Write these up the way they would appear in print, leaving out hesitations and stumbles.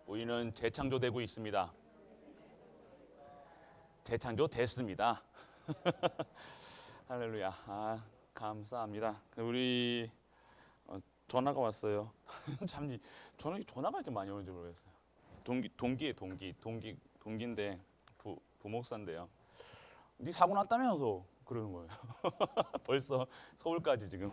우리는 재창조되고 있습니다. 재창조됐습니다. 할렐루야. 감사합니다. 우리 전화가 왔어요. 참 저는 전화가 이렇게 많이 오는지 모르겠어요. 동기인데 부목사인데요. 네 사고 났다면서 그러는 거예요. 벌써 서울까지 지금.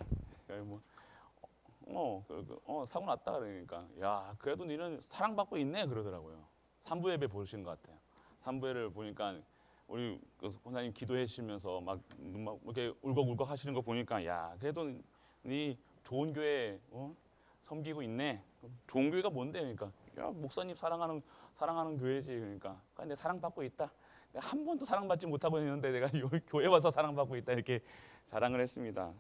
사고 났다 그러니까 야 그래도 너는 사랑받고 있네 그러더라고요. 삼부 예배 보신 것 같아요. 삼부 예배를 보니까 우리 권사님 기도해 주시면서 막 이렇게 울컥울컥 하시는 거 보니까 야 그래도 네 좋은 교회 섬기고 있네. 좋은 교회가 뭔데 그러니까 야 목사님 사랑하는 교회지 그러니까 내 사랑받고 있다. 내가 한 번도 사랑받지 못하고 있는데 내가 교회 와서 사랑받고 있다 이렇게 자랑을 했습니다.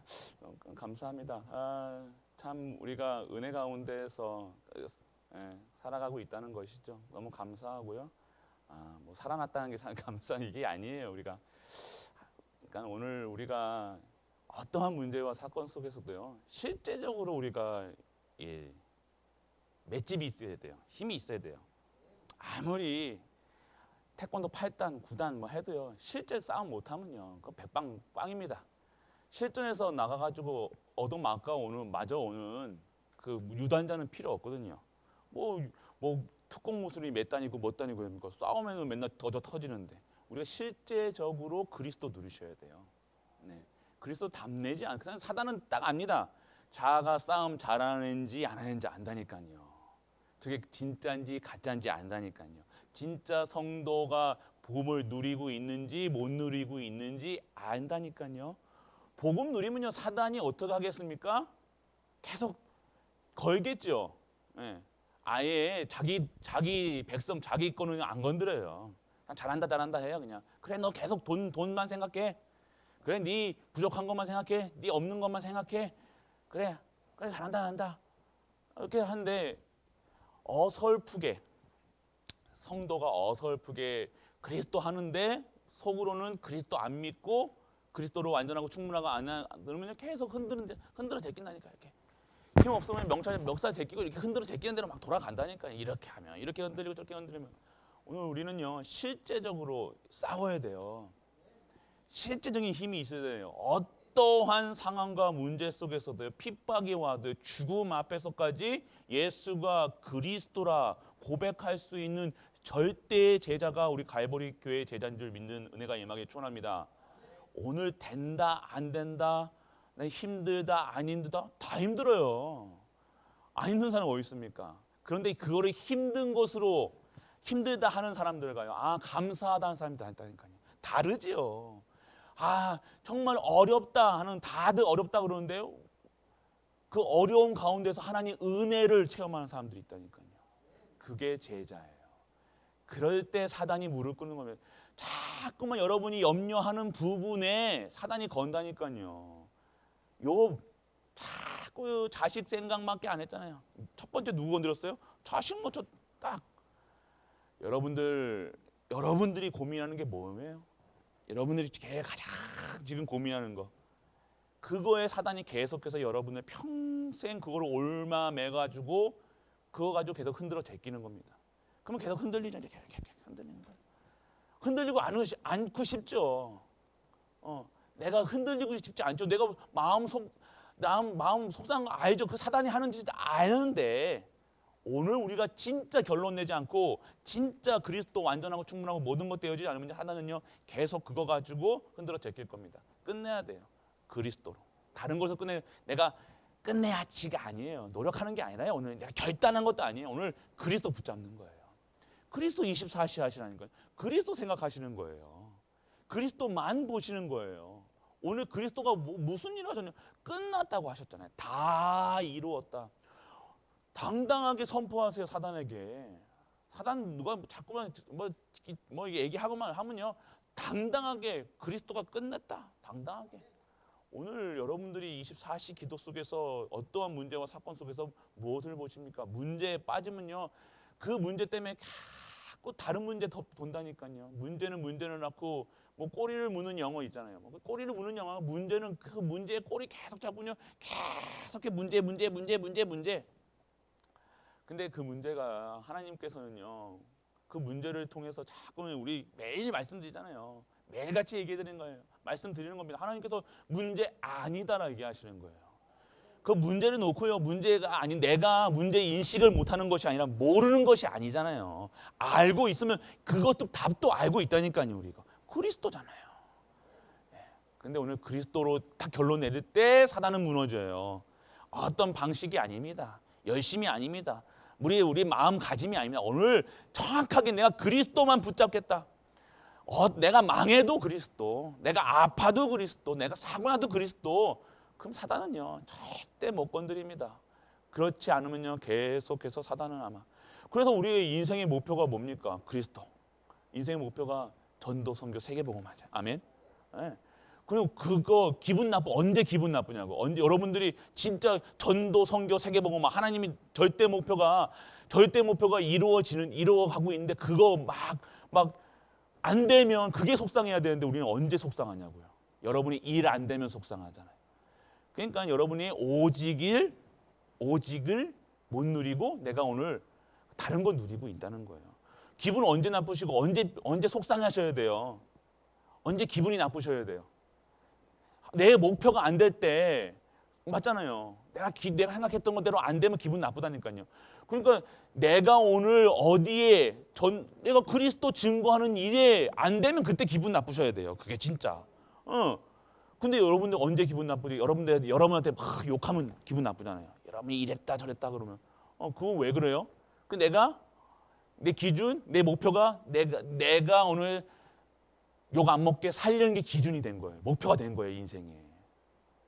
감사합니다. 참 우리가 은혜 가운데에서 살아가고 있다는 것이죠. 너무 감사하고요. 뭐 살아났다는 게 감사한 이게 아니에요. 우리가 그러니까 오늘 우리가 어떠한 문제와 사건 속에서도요. 실제적으로 우리가 맷집이 있어야 돼요. 힘이 있어야 돼요. 아무리 태권도 8단, 9단 뭐 해도요. 실제 싸움 못하면요. 그거 백방꽝입니다. 실전에서 나가가지고 얻어맞아오는 그 유단자는 필요 없거든요. 뭐 특공 무술이 몇 단이고 몇 단이고 그러니까 싸우면 맨날 터지는데 우리가 실제적으로 그리스도 누리셔야 돼요. 네. 그리스도 답내지 않고 그냥 사단은 딱 압니다. 자아가 싸움 잘하는지 안 하는지 안다니까요. 저게 진짜인지 가짜인지 안다니까요. 진짜 성도가 복음을 누리고 있는지 못 누리고 있는지 안다니까요. 복음 누리면요 사단이 어떻게 하겠습니까? 계속 걸겠죠. 예. 아예 자기 백성 자기 거는 안 건드려요. 그냥 잘한다 해요 그냥. 그래 너 계속 돈만 생각해. 그래 네 부족한 것만 생각해. 네 없는 것만 생각해. 그래 잘한다. 이렇게 한데 어설프게 성도가 어설프게 그리스도 하는데 속으로는 그리스도 안 믿고 그리스도로 완전하고 충분하고 안 그러면 계속 흔들어 제낀다니까 이렇게 힘 없으면 멱살 제끼고 이렇게 흔들어 제끼는 대로 막 돌아간다니까 이렇게 하면 이렇게 흔들리고 저렇게 흔들리면 오늘 우리는요 실제적으로 싸워야 돼요. 실제적인 힘이 있어야 돼요. 어떠한 상황과 문제 속에서도 핍박이 와도 죽음 앞에서까지 예수가 그리스도라 고백할 수 있는 절대의 제자가 우리 갈보리 교회 제자인 줄 믿는 은혜가 임하게 축원합니다. 오늘 된다 안 된다 힘들다 안 힘들다 다 힘들어요. 안 힘든 사람 어디 있습니까? 그런데 그거를 힘든 것으로 힘들다 하는 사람들과요. 감사하다 하는 사람이 있다니까요. 다르지요. 정말 어렵다 하는 다들 어렵다 그러는데요. 그 어려운 가운데서 하나님 은혜를 체험하는 사람들이 있다니까요. 그게 제자예요. 그럴 때 사단이 무릎 꿇는 거면 자꾸만 여러분이 염려하는 부분에 사단이 건다니까요. 욥 자꾸 자식 생각밖에 안 했잖아요. 첫 번째 누구 건드렸어요? 자식 먼저 딱. 여러분들이 고민하는 게 뭐예요? 여러분들이 가장 지금 고민하는 거. 그거에 사단이 계속해서 여러분을 평생 그걸 올마매가지고 그거 가지고 계속 흔들어 제끼는 겁니다. 그러면 계속 흔들리죠. 이렇게 흔들리는 거예요. 흔들리고 않고 싶죠. 내가 흔들리고 싶지 않죠. 내가 마음 속상한 거 알죠. 그 사단이 하는 짓 아는데 오늘 우리가 진짜 결론 내지 않고 진짜 그리스도 완전하고 충분하고 모든 것 되어지지 않으면 하나는요 계속 그거 가지고 흔들어 제낄 겁니다. 끝내야 돼요. 그리스도로. 다른 것을 내가 끝내야지가 아니에요. 노력하는 게 아니라요. 오늘 내가 결단한 것도 아니에요. 오늘 그리스도 붙잡는 거예요. 그리스도 24시 하시라는 거예요. 그리스도 생각하시는 거예요. 그리스도만 보시는 거예요. 오늘 그리스도가 무슨 일을 하셨냐? 끝났다고 하셨잖아요. 다 이루었다. 당당하게 선포하세요. 사단에게. 사단 누가 자꾸만 뭐 얘기하고만 하면요. 당당하게 그리스도가 끝냈다. 당당하게. 오늘 여러분들이 24시 기도 속에서 어떠한 문제와 사건 속에서 무엇을 보십니까? 문제에 빠지면요. 그 문제 때문에 자꾸 다른 문제 더 돈다니까요. 문제는 낳고 뭐 꼬리를 무는 영어 있잖아요. 꼬리를 무는 영어가 문제는 그 문제의 꼬리 계속 잡으면 계속 문제. 근데 그 문제가 하나님께서는요, 그 문제를 통해서 자꾸 우리 매일 말씀드리잖아요. 매일같이 얘기해 드리는 거예요. 말씀드리는 겁니다. 하나님께서 문제 아니다라고 얘기하시는 거예요. 그 문제를 놓고요, 문제가 아닌 내가 문제 인식을 못하는 것이 아니라 모르는 것이 아니잖아요. 알고 있으면 그것도 답도 알고 있다니까요. 우리가 그리스도잖아요. 근데 오늘 그리스도로 딱 결론 내릴 때 사단은 무너져요. 어떤 방식이 아닙니다. 열심이 아닙니다. 우리 마음가짐이 아닙니다. 오늘 정확하게 내가 그리스도만 붙잡겠다. 내가 망해도 그리스도, 내가 아파도 그리스도, 내가 사고 나도 그리스도. 그럼 사단은요 절대 못 건드립니다. 그렇지 않으면요 계속해서 사단은 아마. 그래서 우리의 인생의 목표가 뭡니까? 그리스도. 인생의 목표가 전도, 선교, 세계복음화죠. 아멘. 네. 그리고 그거 기분 나빠. 언제 기분 나쁘냐고. 언제 여러분들이 진짜 전도, 선교, 세계복음화 하나님이 절대 목표가 이루어가고 있는데 그거 막 안 되면 그게 속상해야 되는데 우리는 언제 속상하냐고요. 여러분이 일 안 되면 속상하잖아요. 그러니까 여러분이 오직을 못 누리고 내가 오늘 다른 거 누리고 있다는 거예요. 기분 언제 나쁘시고 언제 속상하셔야 돼요. 언제 기분이 나쁘셔야 돼요. 내 목표가 안 될 때 맞잖아요. 내가 생각했던 것대로 안 되면 기분 나쁘다니까요. 그러니까 내가 오늘 어디에 내가 그리스도 증거하는 일에 안 되면 그때 기분 나쁘셔야 돼요. 그게 진짜. 근데 여러분들 언제 기분 나쁘지? 여러분한테 막 욕하면 기분 나쁘잖아요. 여러분이 이랬다 저랬다 그러면 그거 왜 그래요? 내 기준, 내 목표가 내가 오늘 욕 안 먹게 살리는 게 기준이 된 거예요. 목표가 된 거예요, 인생에.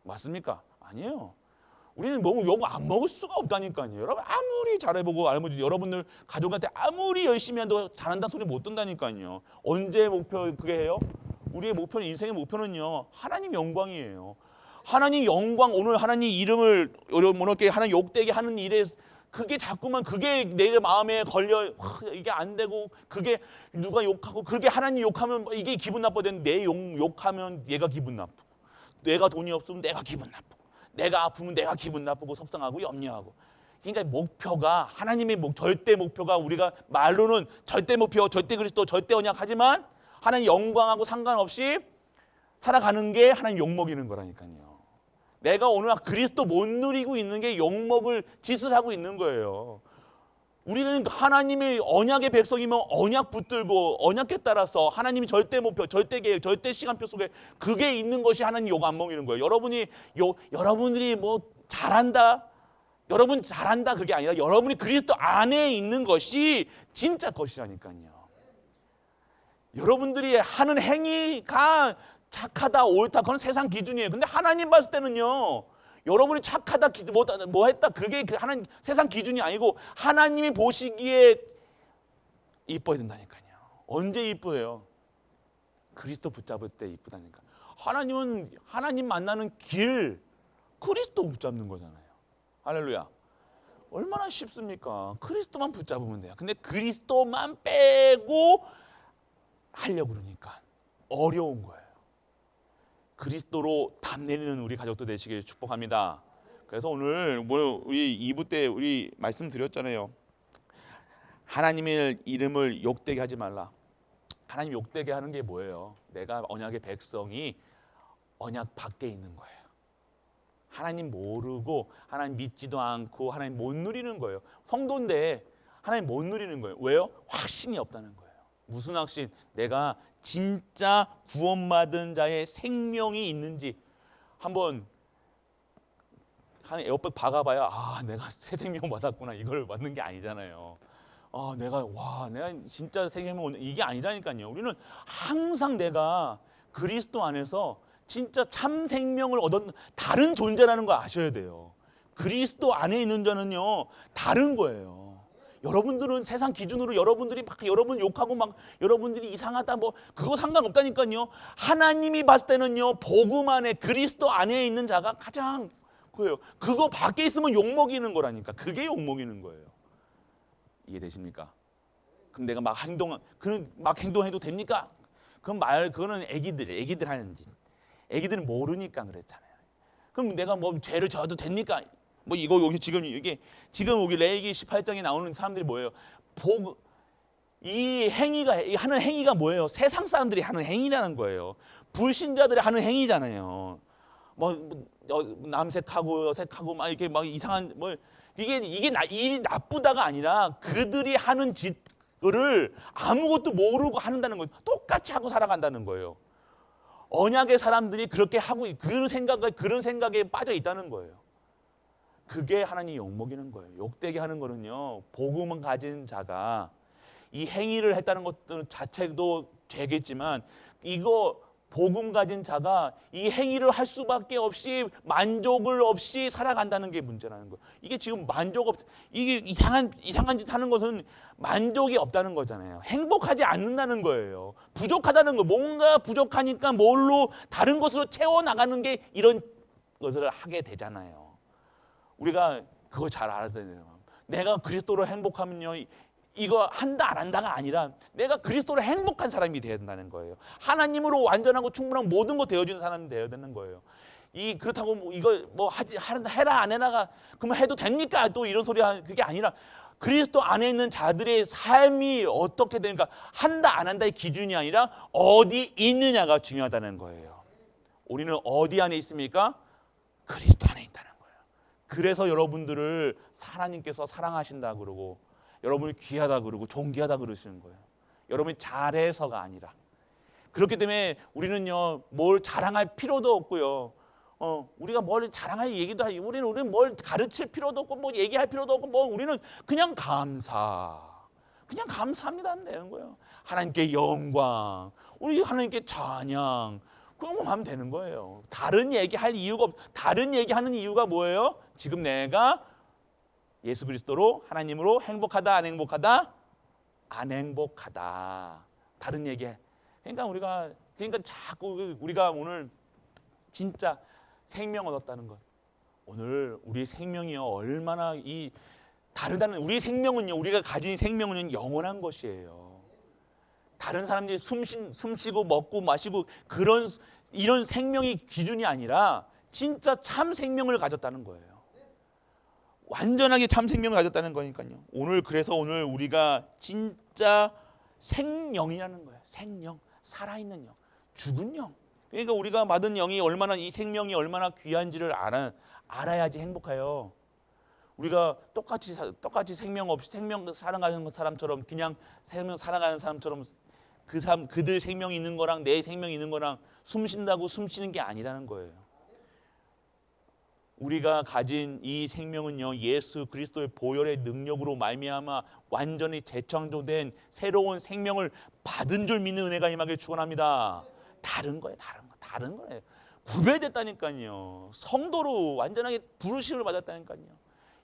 맞습니까? 아니에요. 우리는 욕 안 먹을 수가 없다니까요. 여러분 아무리 잘해보고 여러분들 가족한테 아무리 열심히 한다고 잘한다는 소리 못 듣는다니까요. 언제 목표 그게 해요? 우리의 목표는 인생의 목표는요. 하나님 영광이에요. 하나님 영광 오늘 하나님 이름을 이렇게 하나님 욕되게 하는 일에 그게 자꾸만 그게 내 마음에 걸려 이게 안 되고 그게 누가 욕하고 그렇게 하나님 욕하면 이게 기분 나빠지는데 내 욕하면 얘가 기분 나쁘고 내가 돈이 없으면 내가 기분 나쁘고 내가 아프면 내가 기분 나쁘고 속상하고 염려하고 그러니까 목표가 하나님의 절대 목표가 우리가 말로는 절대 목표 절대 그리스도 절대 언약 하지만 하나님 영광하고 상관없이 살아가는 게 하나님 욕먹이는 거라니까요. 내가 오늘 그리스도 못 누리고 있는 게 욕먹을 짓을 하고 있는 거예요. 우리는 하나님의 언약의 백성이면 언약 붙들고 언약에 따라서 하나님이 절대 목표, 절대 계획, 절대 시간표 속에 그게 있는 것이 하나님 욕 안 먹이는 거예요. 여러분들이 뭐 잘한다, 여러분 잘한다 그게 아니라 여러분이 그리스도 안에 있는 것이 진짜 것이라니까요. 여러분들이 하는 행위가 착하다 옳다 그건 세상 기준이에요. 근데 하나님 봤을 때는요. 여러분이 착하다 뭐 했다 그게 하나님 세상 기준이 아니고 하나님이 보시기에 이뻐야 된다니까요. 언제 이뻐요? 그리스도 붙잡을 때 이쁘다니까. 하나님은 하나님 만나는 길 그리스도 붙잡는 거잖아요. 할렐루야. 얼마나 쉽습니까? 그리스도만 붙잡으면 돼요. 근데 그리스도만 빼고 하려고 그러니까 어려운 거예요. 그리스도로 답 내리는 우리 가족도 되시길 축복합니다. 그래서 오늘 우리 2부 때 우리 말씀드렸잖아요. 하나님의 이름을 욕되게 하지 말라. 하나님 욕되게 하는 게 뭐예요? 내가 언약의 백성이 언약 밖에 있는 거예요. 하나님 모르고 하나님 믿지도 않고 하나님 못 누리는 거예요. 성도인데 하나님 못 누리는 거예요. 왜요? 확신이 없다는 거예요. 무슨 확신? 내가 진짜 구원받은 자의 생명이 있는지 한번 한 에어백 박아봐야 내가 새 생명 받았구나 이걸 받는 게 아니잖아요. 내가 진짜 생명 이게 아니라니까요. 우리는 항상 내가 그리스도 안에서 진짜 참 생명을 얻은 다른 존재라는 걸 아셔야 돼요. 그리스도 안에 있는 자는요 다른 거예요. 여러분들은 세상 기준으로 여러분들이 막 여러분 욕하고 막 여러분들이 이상하다 뭐 그거 상관없다니까요. 하나님이 봤을 때는요 복음 안에 그리스도 안에 있는 자가 가장 그거예요. 그거 밖에 있으면 욕먹이는 거라니까. 그게 욕먹이는 거예요. 이해되십니까? 그럼 내가 막 행동해도 됩니까? 그거는 애기들 하는 짓. 애기들은 모르니까 그랬잖아요. 그럼 내가 뭐 죄를 져도 됩니까? 뭐 이거 여기 지금 이게 지금 여기 레위기 18장에 나오는 사람들이 뭐예요? 이 행위가 하는 행위가 뭐예요? 세상 사람들이 하는 행위라는 거예요. 불신자들이 하는 행위잖아요. 남색하고 여색하고 막 이렇게 막 이상한 뭐 이게 일이 나쁘다가 아니라 그들이 하는 짓을 아무것도 모르고 한다는 거예요. 똑같이 하고 살아간다는 거예요. 언약의 사람들이 그렇게 하고 그런 생각에 빠져 있다는 거예요. 그게 하나님이 욕먹이는 거예요. 욕되게 하는 거는요. 복음을 가진 자가 이 행위를 했다는 것 자체도 죄겠지만 이거 복음 가진 자가 이 행위를 할 수밖에 없이 만족을 없이 살아간다는 게 문제라는 거예요. 이게 지금 이게 이상한 짓 하는 것은 만족이 없다는 거잖아요. 행복하지 않는다는 거예요. 부족하다는 거. 뭔가 부족하니까 뭘로 다른 것으로 채워 나가는 게 이런 것을 하게 되잖아요. 우리가 그거 잘 알아야 돼요. 내가 그리스도로 행복하면요. 이거 한다 안 한다가 아니라 내가 그리스도로 행복한 사람이 되어야 된다는 거예요. 하나님으로 완전하고 충분한 모든 거 되어주는 사람이 되어야 되는 거예요. 그렇다고 이거 해라 안 해라가 그러면 해도 됩니까? 또 이런 소리 그게 아니라 그리스도 안에 있는 자들의 삶이 어떻게 되는가 한다 안 한다의 기준이 아니라 어디 있느냐가 중요하다는 거예요. 우리는 어디 안에 있습니까? 그리스도 안에 있다는 거예요. 그래서 여러분들을 하나님께서 사랑하신다 그러고 여러분이 귀하다 그러고 존귀하다 그러시는 거예요. 여러분이 잘해서가 아니라. 그렇기 때문에 우리는요 뭘 자랑할 필요도 없고요. 우리가 뭘 자랑할 얘기도 하지. 우리는 뭘 가르칠 필요도 없고 뭐 얘기할 필요도 없고 우리는 그냥 감사합니다 하면 되는 거예요. 하나님께 영광, 우리 하나님께 찬양. 그럼 하면 되는 거예요. 다른 얘기하는 이유가 뭐예요? 지금 내가 예수 그리스도로 하나님으로 행복하다 안 행복하다? 안 행복하다. 다른 얘기해. 그러니까 자꾸 우리가 오늘 진짜 생명 얻었다는 것. 오늘 우리의 생명이요 얼마나 다르다는 우리의 생명은요 우리가 가진 생명은 영원한 것이에요. 다른 사람들이 숨쉬고 먹고 마시고 이런 생명이 기준이 아니라 진짜 참 생명을 가졌다는 거예요. 완전하게 참 생명을 가졌다는 거니까요. 그래서 오늘 우리가 진짜 생명이라는 거예요. 생명, 살아있는 영, 죽은 영. 그러니까 우리가 받은 영이 이 생명이 얼마나 귀한지를 알아야지 행복해요. 우리가 똑같이 생명 없이 생명 살아가는 사람처럼 그냥 생명 살아가는 사람처럼 그들 생명이 있는 거랑 내 생명이 있는 거랑 숨 쉰다고 숨 쉬는 게 아니라는 거예요. 우리가 가진 이 생명은요 예수 그리스도의 보혈의 능력으로 말미암아 완전히 재창조된 새로운 생명을 받은 줄 믿는 은혜가 임하길 축원합니다. 다른 거예요. 구별됐다니까요. 성도로 완전하게 부르심을 받았다니까요.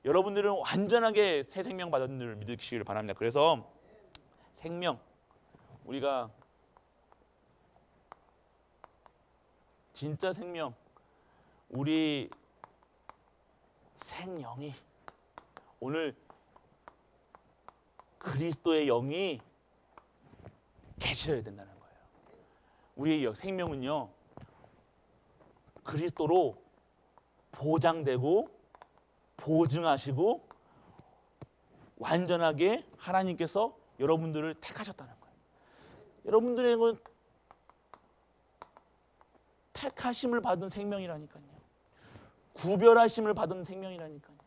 여러분들은 완전하게 새 생명 받은 줄 믿으시길 바랍니다. 그래서 생명, 우리가 진짜 생명, 우리 생영이 오늘 그리스도의 영이 계셔야 된다는 거예요. 우리의 생명은요 그리스도로 보장되고 보증하시고 완전하게 하나님께서 여러분들을 택하셨다는 거예요. 여러분들의 택하심을 받은 생명이라니까요. 구별하심을 받은 생명이라니까요.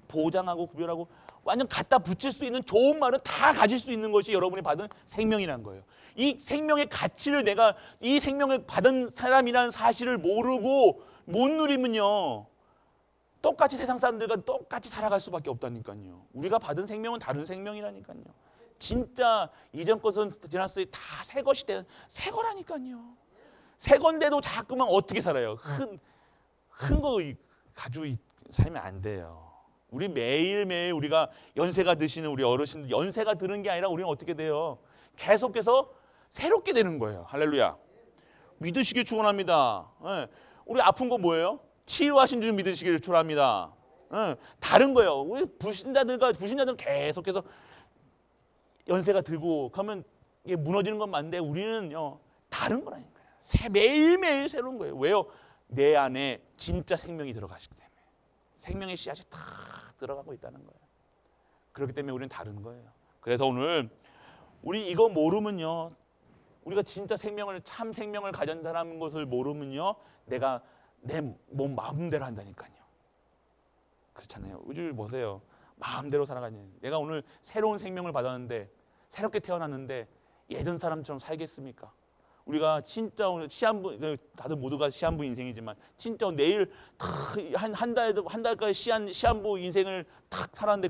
보장하고 구별하고 완전 갖다 붙일 수 있는 좋은 말은 다 가질 수 있는 것이 여러분이 받은 생명이라는 거예요. 이 생명의 가치를 내가 이 생명을 받은 사람이라는 사실을 모르고 못 누리면요 똑같이 세상 사람들과 똑같이 살아갈 수밖에 없다니까요. 우리가 받은 생명은 다른 생명이라니까요. 진짜 이전 것은 지났어요. 다 새 것이 새 거라니까요. 새 건데도 자꾸만 어떻게 살아요? 큰 거 가지고 살면 안 돼요. 우리 매일매일 우리가 연세가 드시는 우리 어르신들 연세가 드는 게 아니라 우리는 어떻게 돼요? 계속해서 새롭게 되는 거예요. 할렐루야. 믿으시길 축원합니다. 우리 아픈 거 뭐예요? 치유하신 줄 믿으시길 축원합니다. 다른 거예요. 우리 불신자들은 계속해서 연세가 들고 그러면 이게 무너지는 건 맞는데 우리는요 다른 거라니까요. 매일매일 새로운 거예요. 왜요? 내 안에 진짜 생명이 들어가시기 때문에. 생명의 씨앗이 다 들어가고 있다는 거예요. 그렇기 때문에 우리는 다른 거예요. 그래서 오늘 우리 이거 모르면요, 우리가 진짜 생명을, 참 생명을 가진 사람인 것을 모르면요, 내가 내 몸 마음대로 한다니까요. 그렇잖아요. 우리 보세요. 마음대로 살아가니, 내가 오늘 새로운 생명을 받았는데, 새롭게 태어났는데 예전 사람처럼 살겠습니까? 우리가 진짜 오늘 시한부, 다들 모두가 시한부 인생이지만 진짜 내일 한 달까지 시한부 인생을 탁 살았는데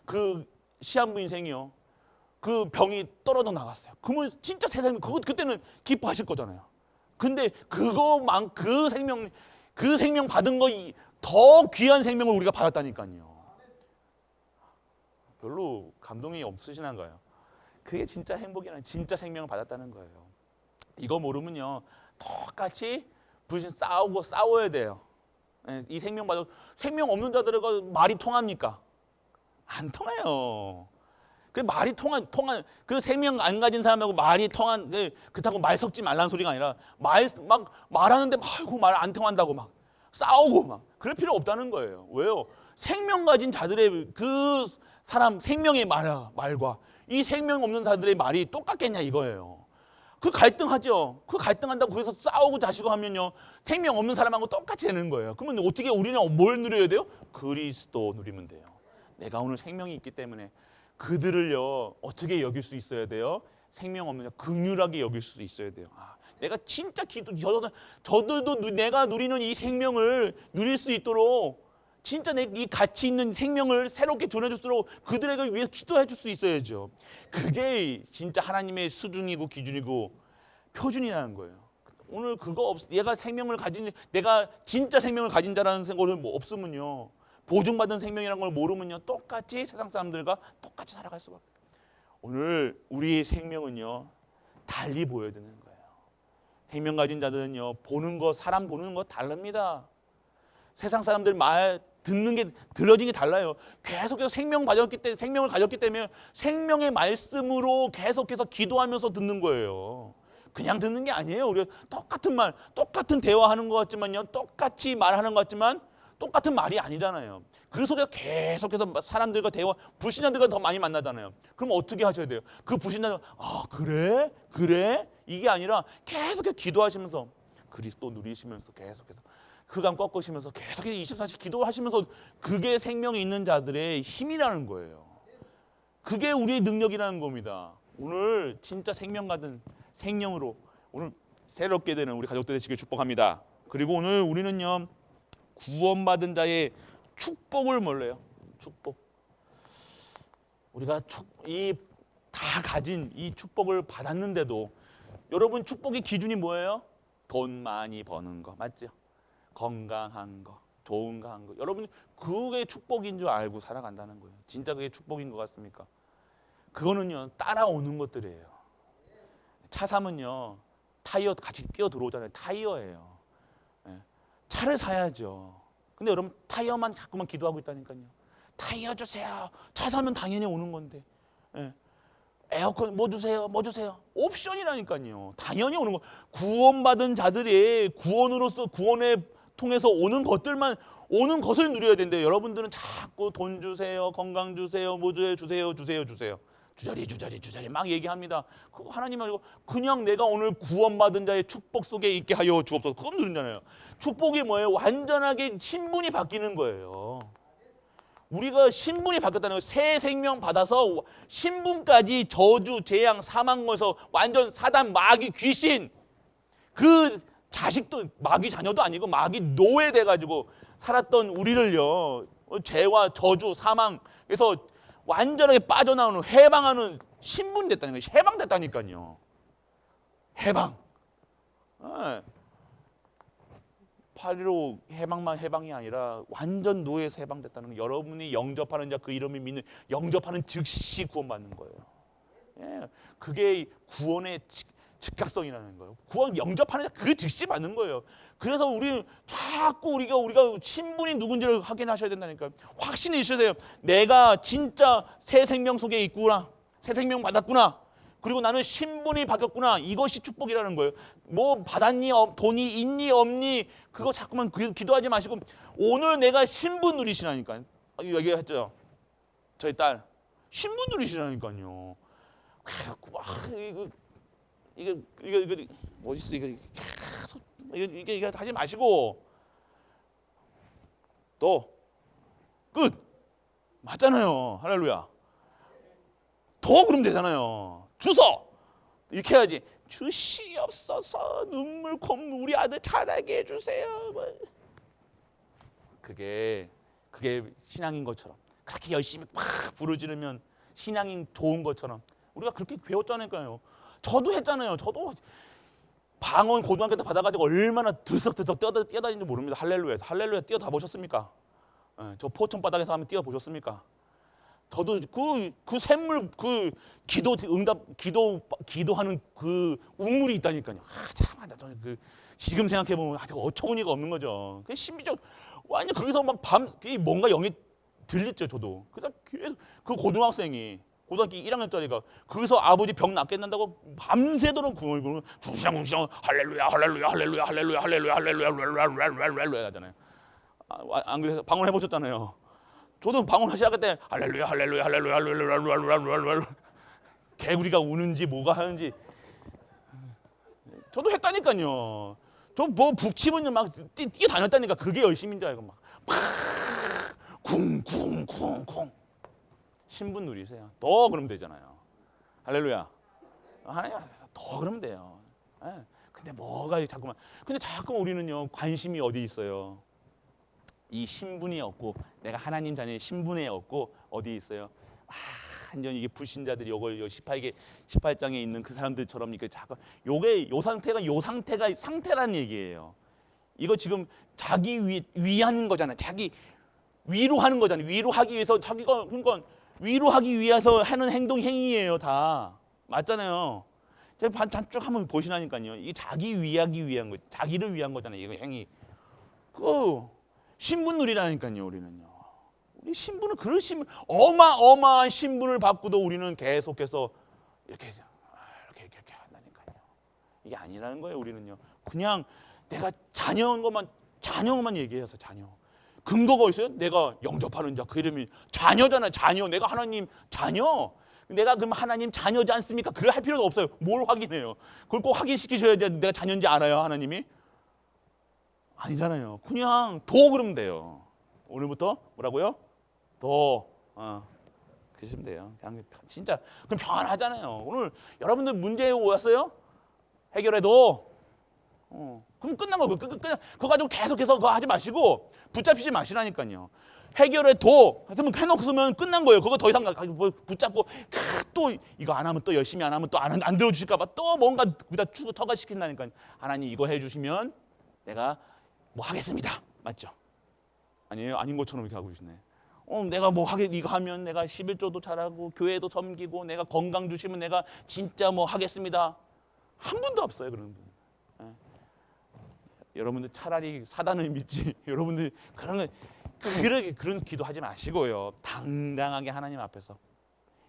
그 시한부 인생이요, 그 병이 떨어져 나갔어요. 그러면 진짜 세상에 그때는 기뻐하실 거잖아요. 근데 그 생명 받은 거 더 귀한 생명을 우리가 받았다니까요. 별로 감동이 없으시나 거예요. 그게 진짜 행복이라는, 진짜 생명을 받았다는 거예요. 이거 모르면요, 똑같이 불신 싸워야 돼요. 이 생명 받아, 생명 없는 자들과 말이 통합니까? 안 통해요. 그 말이 그 생명 안 가진 사람하고 말이 통한, 그렇다고 말 섞지 말라는 소리가 아니라 막 말하는데 말 안 통한다고 막 싸우고 막 그럴 필요 없다는 거예요. 왜요? 생명 가진 자들의 그 사람 생명의 말과 이 생명 없는 자들의 말이 똑같겠냐 이거예요. 그 갈등하죠. 그 갈등한다고 거기서 싸우고 자시고 하면요, 생명 없는 사람하고 똑같이 되는 거예요. 그러면 어떻게 우리는 뭘 누려야 돼요? 그리스도 누리면 돼요. 내가 오늘 생명이 있기 때문에 그들을요 어떻게 여길 수 있어야 돼요? 생명 없는 자 긍휼하게 여길 수 있어야 돼요. 내가 진짜 저들도 내가 누리는 이 생명을 누릴 수 있도록 진짜 이 가치 있는 생명을 새롭게 전해줄수록 그들에게 위해서 기도해 줄 수 있어야죠. 그게 진짜 하나님의 수준이고 기준이고 표준이라는 거예요. 오늘 그거 내가 진짜 생명을 가진 자라는 생각을 없으면요, 보증받은 생명이라는 걸 모르면요, 똑같이 세상 사람들과 똑같이 살아갈 수밖에 없어요. 오늘 우리의 생명은요 달리 보여야 되는 거예요. 생명 가진 자들은요 사람 보는 거 다릅니다. 세상 사람들 말 들려진 게 달라요. 계속해서 생명을 가졌기 때문에 생명의 말씀으로 계속해서 기도하면서 듣는 거예요. 그냥 듣는 게 아니에요. 우리가 똑같은 말, 똑같은 대화하는 것 같지만요, 똑같이 말하는 것 같지만 똑같은 말이 아니잖아요. 그 속에서 계속해서 사람들과 불신자들과 더 많이 만나잖아요. 그럼 어떻게 하셔야 돼요? 그 불신자들, 그래? 이게 아니라 계속해서 기도하시면서 그리스도 누리시면서 계속해서 흑암 꺾으시면서 계속해서 24시간 기도하시면서, 그게 생명이 있는 자들의 힘이라는 거예요. 그게 우리의 능력이라는 겁니다. 오늘 진짜 생명 같은 생명으로 오늘 새롭게 되는 우리 가족들 되시길 축복합니다. 그리고 오늘 우리는요 구원받은 자의 축복을 몰라요. 축복. 우리가 다 가진 이 축복을 받았는데도, 여러분 축복의 기준이 뭐예요? 돈 많이 버는 거 맞죠? 건강한 거, 좋은 거 한 거. 여러분 그게 축복인 줄 알고 살아간다는 거예요. 진짜 그게 축복인 것 같습니까? 그거는요 따라오는 것들이에요. 차 사면요 타이어 같이 끼어 들어오잖아요. 타이어예요. 차를 사야죠. 근데 여러분 타이어만 자꾸만 기도하고 있다니까요. 타이어 주세요. 차 사면 당연히 오는 건데. 에어컨 뭐 주세요. 옵션이라니까요. 당연히 오는 거. 구원받은 자들이 구원에 통해서 오는 것을 누려야 되는데, 여러분들은 자꾸 돈 주세요, 건강 주세요, 뭐 주세요. 주저리 막 얘기합니다. 그거 하나님 말고 그냥 내가 오늘 구원받은 자의 축복 속에 있게 하여 주옵소서. 그거 누르잖아요. 축복이 뭐예요? 완전하게 신분이 바뀌는 거예요. 우리가 신분이 바뀌었다는 거예요. 새 생명 받아서 신분까지 저주, 재앙, 사망에서 완전 사단, 마귀, 귀신, 그 자식도 마귀 자녀도 아니고 마귀 노예돼가지고 살았던 우리를요 죄와 저주, 사망에서 완전하게 빠져나오는 해방하는 신분 됐다는 거예요. 해방됐다니까요. 해방. 8.15 해방만 해방이 아니라 완전 노예에서 해방됐다는 거. 여러분이 영접하는 자, 그 이름을 믿는, 영접하는 즉시 구원받는 거예요. 그게 구원의 즉각성이라는 거예요. 구원 영접하는 자 그 즉시 받는 거예요. 그래서 자꾸 우리가 신분이 누군지를 확인하셔야 된다니까요. 확신이 있어야 돼요. 내가 진짜 새 생명 속에 있구나. 새 생명 받았구나. 그리고 나는 신분이 바뀌었구나. 이것이 축복이라는 거예요. 뭐 받았니, 돈이 있니, 없니, 그거 자꾸만 기도하지 마시고 오늘 내가 신분 누리시라니까요. 얘기했죠. 저희 딸 신분 누리시라니까요. 이거 멋있어. 이게 하지 마시고 또 끝. 맞잖아요. 할렐루야. 더 그러면 되잖아요. 주소 이렇게 해야지. 주시옵소서 눈물 콧물 우리 아들 잘하게 해주세요. 그게 신앙인 것처럼 그렇게 열심히 팍 부르짖으면 신앙인 좋은 것처럼 우리가 그렇게 배웠잖아요. 저도 했잖아요. 저도 방언 고등학교 때 받아가지고 얼마나 들썩들썩 뛰어다니는지 모릅니다. 할렐루야 뛰어다 보셨습니까? 저 포천 바닥에서 한번 뛰어 보셨습니까? 저도 그 샘물 그 기도하는 그 우물이 있다니까요. 참 저는 지금 생각해 보면 아주 어처구니가 없는 거죠. 그 신비적 완전 거기서 막 뭔가 영이 들렸죠. 저도 그래서 계속 그 고등학생이 고등학교 1학년짜리가 거기서 아버지 병 낫겠는다고 밤새도록 궁얼궁얼 궁시렁궁시렁 할렐루야 할렐루야 할렐루야 할렐루야 할렐루야 할렐루야 하잖아요. 안 그래서 방언해 보셨잖아요. 저도 방언 시작할 때 할렐루야 할렐루야 할렐루야 할렐루야 개구리가 우는지 뭐가 하는지 저도 했다니까요. 저 뭐 북치면 막 뛰어다녔다니까. 그게 열심인 줄 알고 막 쿵쿵쿵쿵 신분 누리세요. 더 그러면 되잖아요. 할렐루야. 하나님 더 그러면 돼요. 근데 뭐가 자꾸만 우리는요 관심이 어디 있어요? 이 신분이 없고 내가 하나님 자녀의 신분에 없고 어디 있어요? 완전 이게 불신자들이 요걸 18장에 있는 그 사람들처럼 이렇게 자꾸 요 상태가 상태란 얘기예요. 이거 지금 자기 위하는 거잖아요. 자기 위로하는 거잖아요. 위로하기 위해서 자기가 그러니까 위로하기 위해서 하는 행동이에요. 다 맞잖아요. 제가 쭉 한번 보시라니까요. 이게 자기 위하기 위한 거, 자기를 위한 거잖아요. 이거 행위. 신분 누리라니까요. 우리는요. 우리 신분은 그런 신분, 어마어마한 신분을 받고도 우리는 계속해서 이렇게 한다니까요. 이게 아니라는 거예요. 우리는요. 그냥 내가 자녀인 것만 얘기해서 자녀. 근거가 있어요? 내가 영접하는 자, 그 이름이 자녀잖아요. 자녀. 내가 하나님 자녀. 내가 그럼 하나님 자녀지 않습니까? 그걸 할 필요도 없어요. 뭘 확인해요? 그걸 꼭 확인시키셔야 돼. 내가 자녀인지 알아요, 하나님이? 아니잖아요. 그냥 더 그러면 돼요. 오늘부터 뭐라고요? 더 그러시면 돼요. 그냥 진짜 그럼 평안하잖아요. 오늘 여러분들 문제 왔어요? 해결해도 그럼 끝난 거예요. 그거 가지고 계속해서 그거 하지 마시고 붙잡히지 마시라니까요. 해결해도 해놓고서면 끝난 거예요. 그거 더 이상 붙잡고 또 이거 안 하면 또 열심히 안 하면 또 안 들어주실까 봐 또 뭔가 그다 처가시킨다니까요. 하나님 이거 해주시면 내가 뭐 하겠습니다. 맞죠? 아니에요? 아닌 것처럼 이렇게 하고 계시네. 내가 뭐 이거 하면 내가 11조도 잘하고 교회도 섬기고 내가 건강 주시면 내가 진짜 뭐 하겠습니다. 한 분도 없어요. 그런 분. 여러분들 차라리 사단을 믿지. 여러분들 그런 기도하지 마시고요. 당당하게 하나님 앞에서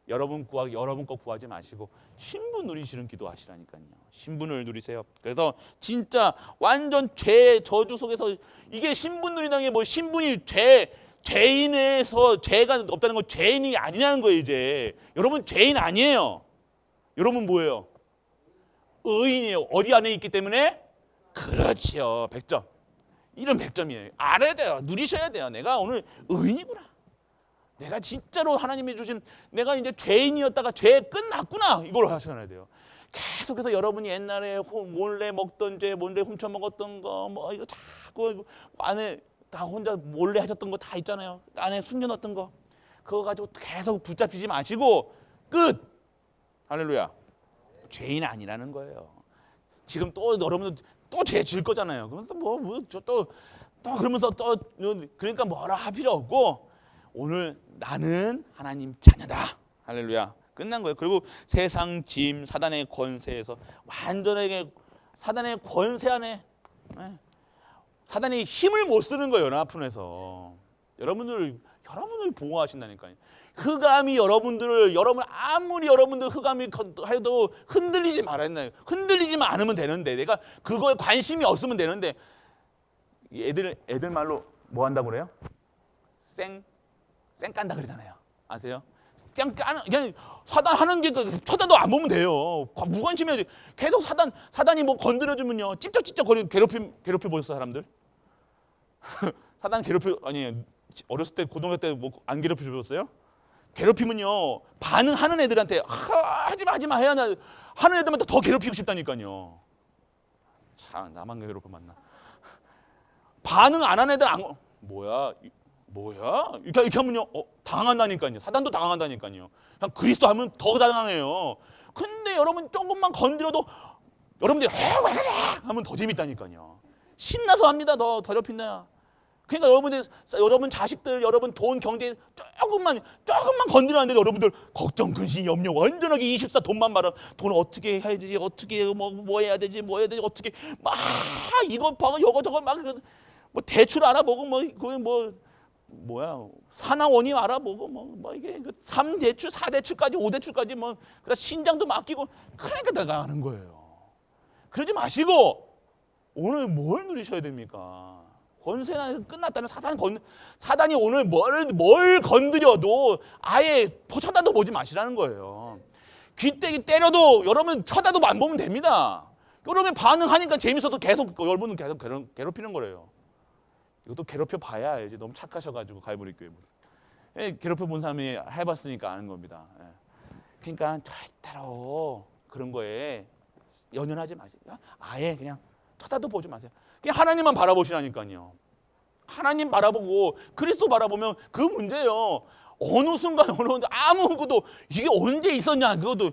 여러분 거 구하지 마시고 신분 누리시는 기도하시라니까요. 신분을 누리세요. 그래서 진짜 완전 죄 저주 속에서 이게 신분 누리는 게 뭐 신분이 죄인에서 죄가 없다는 건 죄인이 아니라는 거예요. 이제 여러분 죄인 아니에요. 여러분 뭐예요? 의인이에요. 어디 안에 있기 때문에? 그렇지요. 100점. 이런 100점이에요. 알아야 돼요. 누리셔야 돼요. 내가 오늘 의인이구나. 내가 진짜로 하나님이 주신 내가 이제 죄인이었다가 죄 끝났구나. 이걸 하셔야 돼요. 계속해서 여러분이 옛날에 몰래 먹던 죄, 몰래 훔쳐 먹었던 거, 뭐 이거 자꾸 안에 다 혼자 몰래 하셨던 거 다 있잖아요. 안에 숨겨놨던 거. 그거 가지고 계속 붙잡히지 마시고 끝. 할렐루야. 죄인 아니라는 거예요. 지금 또 여러분들 또 죄 질 거잖아요. 그러면서 또 그러면서 또 그러니까 뭐라 할 필요 없고 오늘 나는 하나님 자녀다. 할렐루야. 끝난 거예요. 그리고 세상 짐 사단의 권세에서 완전하게 사단의 권세 안에 사단이 힘을 못 쓰는 거예요. 연합훈에서 여러분들 여러분을 보호하신다니까요. 흑암이 여러분 아무리 여러분들 흑암이 해도 흔들리지 말아야 된다. 흔들리지만 않으면 되는데, 내가 그거에 관심이 없으면 되는데, 애들 말로 뭐 한다고 그래요? 쌩 깐다 그러잖아요. 아세요? 그냥 사단 하는 게 쳐다도 안 보면 돼요. 무관심해야지. 계속 사단이 뭐 건드려주면요, 찝쩍찝쩍 괴롭혀 보셨어 사람들? 사단 아니 어렸을 때 고등학교 때 뭐 안 괴롭혀 주셨어요? 괴롭히면요 반응하는 애들한테 하지마 해야 하는 애들한테 더 괴롭히고 싶다니까요. 참 나만 괴롭혀 만나. 반응 안 하는 애들 뭐야 이렇게 하면요 당한다니까요. 사단도 당한다니까요. 그냥 그리스도 하면 더 당황해요. 근데 여러분 조금만 건드려도 여러분들이 하면 더 재밌다니까요. 신나서 합니다. 더 더럽힌다. 그러니까 여러분 자식들, 여러분 돈, 경제 조금만 건드리는데 여러분들 걱정, 근심, 염려 완전하게 24 돈만 말아. 돈 어떻게 해야 되지? 어떻게 뭐 해야 되지? 어떻게 막 이거 봐, 이거 저거 막 뭐 대출 알아보고 뭐야 산하원이 알아보고 뭐 이게 3대출, 4대출까지 5대출까지 그러니까 신장도 맡기고 그러니까 내가 하는 거예요. 그러지 마시고 오늘 뭘 누리셔야 됩니까? 권세는 끝났다는 사단이 오늘 뭘 건드려도 아예 쳐다도 보지 마시라는 거예요. 귀때기 때려도 여러분 쳐다도 안 보면 됩니다. 여러분 반응하니까 재밌어서 계속 여러분은 계속 괴롭히는 거예요. 이것도 괴롭혀 봐야 알지. 너무 착하셔가지고 갈보리교회 괴롭혀 본 사람이 해봤으니까 아는 겁니다. 그러니까 절대로 그런 거에 연연하지 마세요. 아예 그냥 쳐다도 보지 마세요. 그냥 하나님만 바라보시라니까요. 하나님 바라보고 그리스도 바라보면 그 문제예요. 어느 순간 아무것도 이게 언제 있었냐 그것도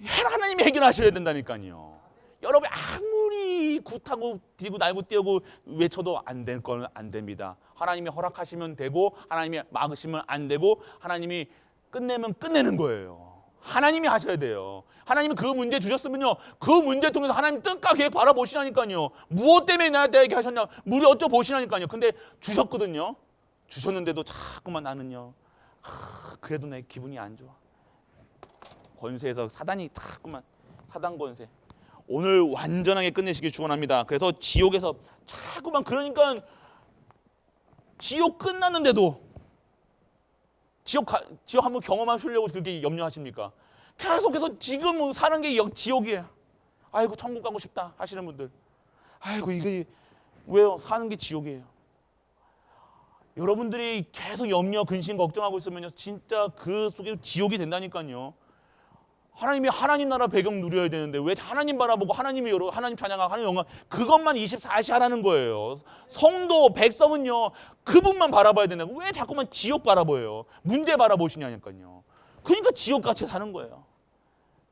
하나님이 해결하셔야 된다니까요. 여러분 아무리 굿하고 뛰고 날고 뛰고 외쳐도 안 될 건 안 됩니다. 하나님이 허락하시면 되고 하나님이 막으시면 안 되고 하나님이 끝내면 끝내는 거예요. 하나님이 하셔야 돼요. 하나님이 그 문제 주셨으면요 그 문제 통해서 하나님 뜻까게 바라보시라니까요. 무엇 때문에 나에게 하셨냐 물이 어쩌 보시라니까요. 근데 주셨거든요. 주셨는데도 자꾸만 나는요 그래도 내 기분이 안 좋아. 권세에서 사단이 자꾸만 사단 권세. 오늘 완전하게 끝내시길 축원합니다. 그래서 지옥에서 자꾸만 그러니까 지옥 끝났는데도 지옥 한번 경험하시려고 그렇게 염려하십니까? 계속해서 지금 사는 게 지옥이에요. 아이고 천국 가고 싶다 하시는 분들, 아이고 이게 왜요? 사는 게 지옥이에요. 여러분들이 계속 염려, 근심, 걱정하고 있으면요 진짜 그 속에 지옥이 된다니까요. 하나님이 하나님 나라 배경 누려야 되는데 왜 하나님 바라보고 하나님 찬양하고 하나님 영광 그것만 24시 하라는 거예요. 성도 백성은요 그분만 바라봐야 된다고. 왜 자꾸만 지옥 바라보여요? 문제 바라보시냐니까요. 그러니까 지옥같이 사는 거예요.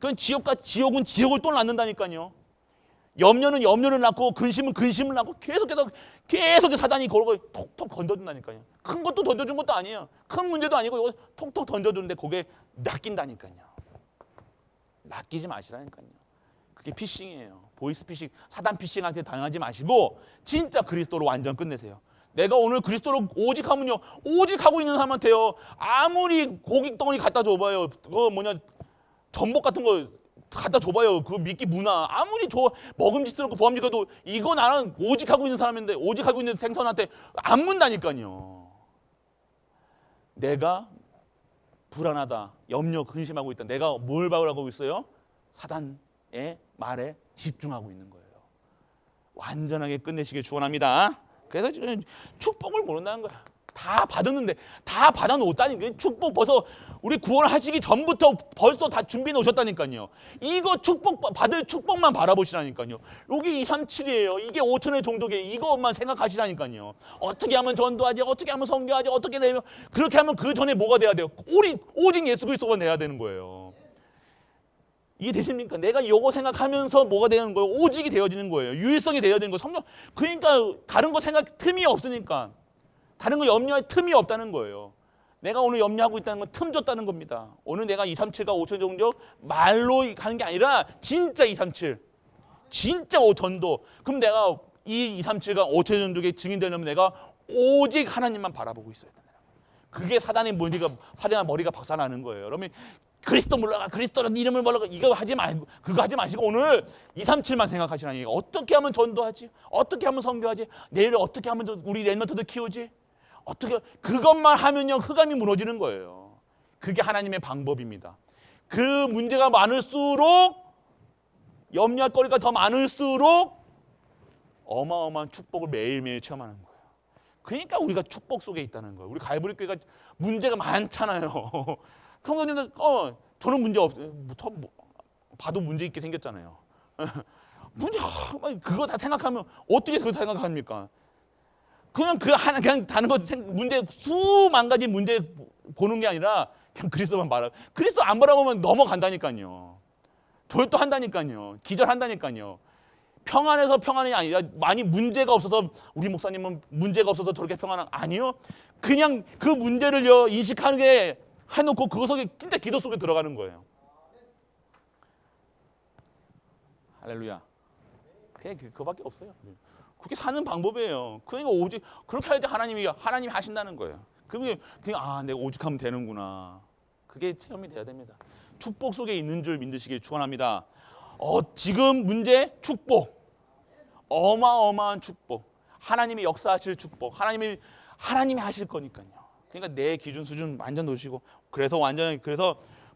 그건 지옥은 지옥을 또 낳는다니까요. 염려는 염려를 낳고 근심은 근심을 낳고 계속 사단이 걸고 톡톡 던져준다니까요. 큰 것도 던져준 것도 아니에요. 큰 문제도 아니고 이거 톡톡 던져주는데 그게 낚인다니까요. 낚이지 마시라니까요. 그게 피싱이에요. 보이스피싱, 사단 피싱한테 당하지 마시고 진짜 그리스도로 완전 끝내세요. 내가 오늘 그리스도로 오직 하면요. 오직 하고 있는 사람한테요. 아무리 고기 덩어리 갖다 줘봐요. 전복 같은 거 갖다 줘봐요. 그 미끼 문화 아무리 먹음직스럽고 보암직해도 이거 나는 오직 하고 있는 사람인데 오직 하고 있는 생선한테 안 문다니까요. 내가 불안하다, 염려, 근심하고 있다. 내가 뭘 바라보고 있어요? 사단의 말에 집중하고 있는 거예요. 완전하게 끝내시길 축원합니다. 그래서 지금 축복을 모른다는 거야. 다 받았는데 다 받아놓았다니까요. 축복 벌써 우리 구원하시기 전부터 벌써 다 준비해 놓으셨다니까요. 이거 받을 축복만 바라보시라니까요. 여기 237이에요. 이게 5천의 종족이에요. 이것만 생각하시라니까요. 어떻게 하면 전도하지? 어떻게 하면 선교하지? 어떻게 내면 그렇게 하면 그 전에 뭐가 돼야 돼요? 오직 예수 그리스도가 돼야 되는 거예요. 이게 되십니까? 내가 이거 생각하면서 뭐가 되는 거예요? 오직이 되어지는 거예요. 유일성이 되어지는 거예요. 성령 그러니까 다른 거 생각 틈이 없으니까 다른 거 염려할 틈이 없다는 거예요. 내가 오늘 염려하고 있다는 건 틈 줬다는 겁니다. 오늘 내가 237과 5천 종족 말로 하는 게 아니라 진짜 237 진짜 전도. 그럼 내가 이 237과 5천 종족의 증인 되려면 내가 오직 하나님만 바라보고 있어야 된다. 그게 사단의 머리가 박살나는 거예요. 여러분 그리스도 물러가, 그리스도라는 이름을 물러가, 이거 하지 말고 그거 하지 마시고 오늘 237만 생각하시라니. 어떻게 하면 전도하지? 어떻게 하면 선교하지? 내일 어떻게 하면 우리 랩런트도 키우지? 어떻게 그것만 하면요 흑암이 무너지는 거예요. 그게 하나님의 방법입니다. 그 문제가 많을수록 염려할 거리가 더 많을수록 어마어마한 축복을 매일매일 체험하는 거예요. 그러니까 우리가 축복 속에 있다는 거예요. 우리 갈보리 교회가 문제가 많잖아요. 성도님들 저는 문제 없어요. 봐도 문제 있게 생겼잖아요. 문제 그거 다 생각하면 어떻게 그거 생각합니까? 그냥 그냥 다른 거 문제 수만 가지 문제 보는 게 아니라 그냥 그리스도만 그리스도 안 바라보면 넘어간다니까요. 절도한다니까요. 기절한다니까요. 평안해서 평안이 아니라 많이 문제가 없어서 우리 목사님은 문제가 없어서 저렇게 평안한 아니요. 그냥 그 문제를요 인식하는 게 해놓고 그거 속에 진짜 기도 속에 들어가는 거예요. 할렐루야. 그거밖에 없어요. 그렇게 사는 방법이에요. 그러니까 오직 그렇게 해야지 하나님이 하신다는 거예요. 그러면 그냥 내가 오직하면 되는구나. 그게 체험이 돼야 됩니다. 축복 속에 있는 줄 믿으시길 축원합니다. 지금 문제 축복. 어마어마한 축복. 하나님이 역사하실 축복. 하나님이 하실 거니까요. 그러니까 내 기준 수준 완전 놓으시고 그래서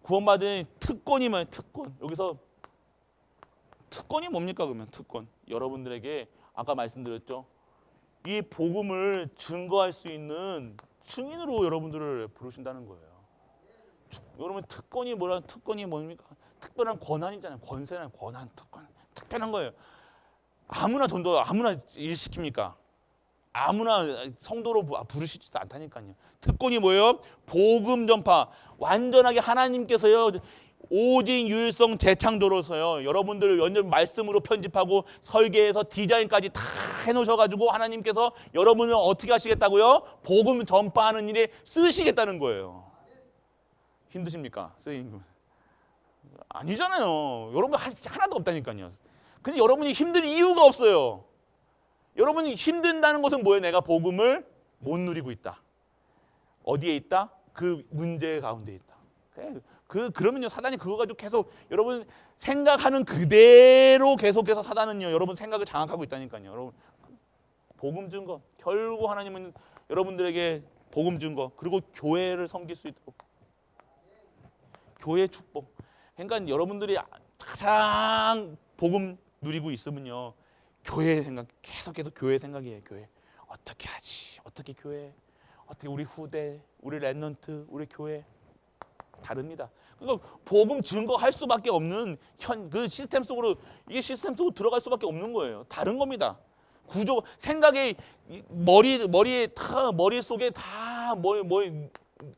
구원받은 특권이면 특권. 여기서 특권이 뭡니까 그러면 특권. 여러분들에게 아까 말씀드렸죠. 이 복음을 증거할 수 있는 증인으로 여러분들을 부르신다는 거예요. 여러분 특권이 뭡니까? 특별한 권한이잖아요. 권세는 권한, 특권. 특별한 거예요. 아무나 일 시킵니까? 아무나 성도로 부르시지도 않다니까요. 특권이 뭐예요? 복음 전파. 완전하게 하나님께서요. 오직 유일성 재창조로서요. 여러분들을 완전 말씀으로 편집하고 설계해서 디자인까지 다 해놓으셔가지고 하나님께서 여러분을 어떻게 하시겠다고요? 복음 전파하는 일에 쓰시겠다는 거예요. 힘드십니까? 쓰인 거 아니잖아요. 여러분 하나도 없다니까요. 근데 여러분이 힘들 이유가 없어요. 여러분이 힘든다는 것은 뭐예요? 내가 복음을 못 누리고 있다. 어디에 있다? 그 문제 가운데 있다. 그러면요 사단이 그거 가지고 계속 여러분 생각하는 그대로 계속해서 사단은요 여러분 생각을 장악하고 있다니까요. 여러분 복음 증거 결국 하나님은 여러분들에게 복음 증거 그리고 교회를 섬길 수 있도록 교회 축복. 그러니까 여러분들이 가장 복음 누리고 있으면요 교회 생각 계속해서 교회 생각이에요. 교회 어떻게 하지? 어떻게 교회? 어떻게 우리 후대, 우리 랩런트, 우리 교회 다릅니다. 그러니까 복음 증거할 수밖에 없는 그 시스템 속으로 이게 시스템 속으로 들어갈 수밖에 없는 거예요. 다른 겁니다. 구조 생각에 머리에 다 머릿속에 다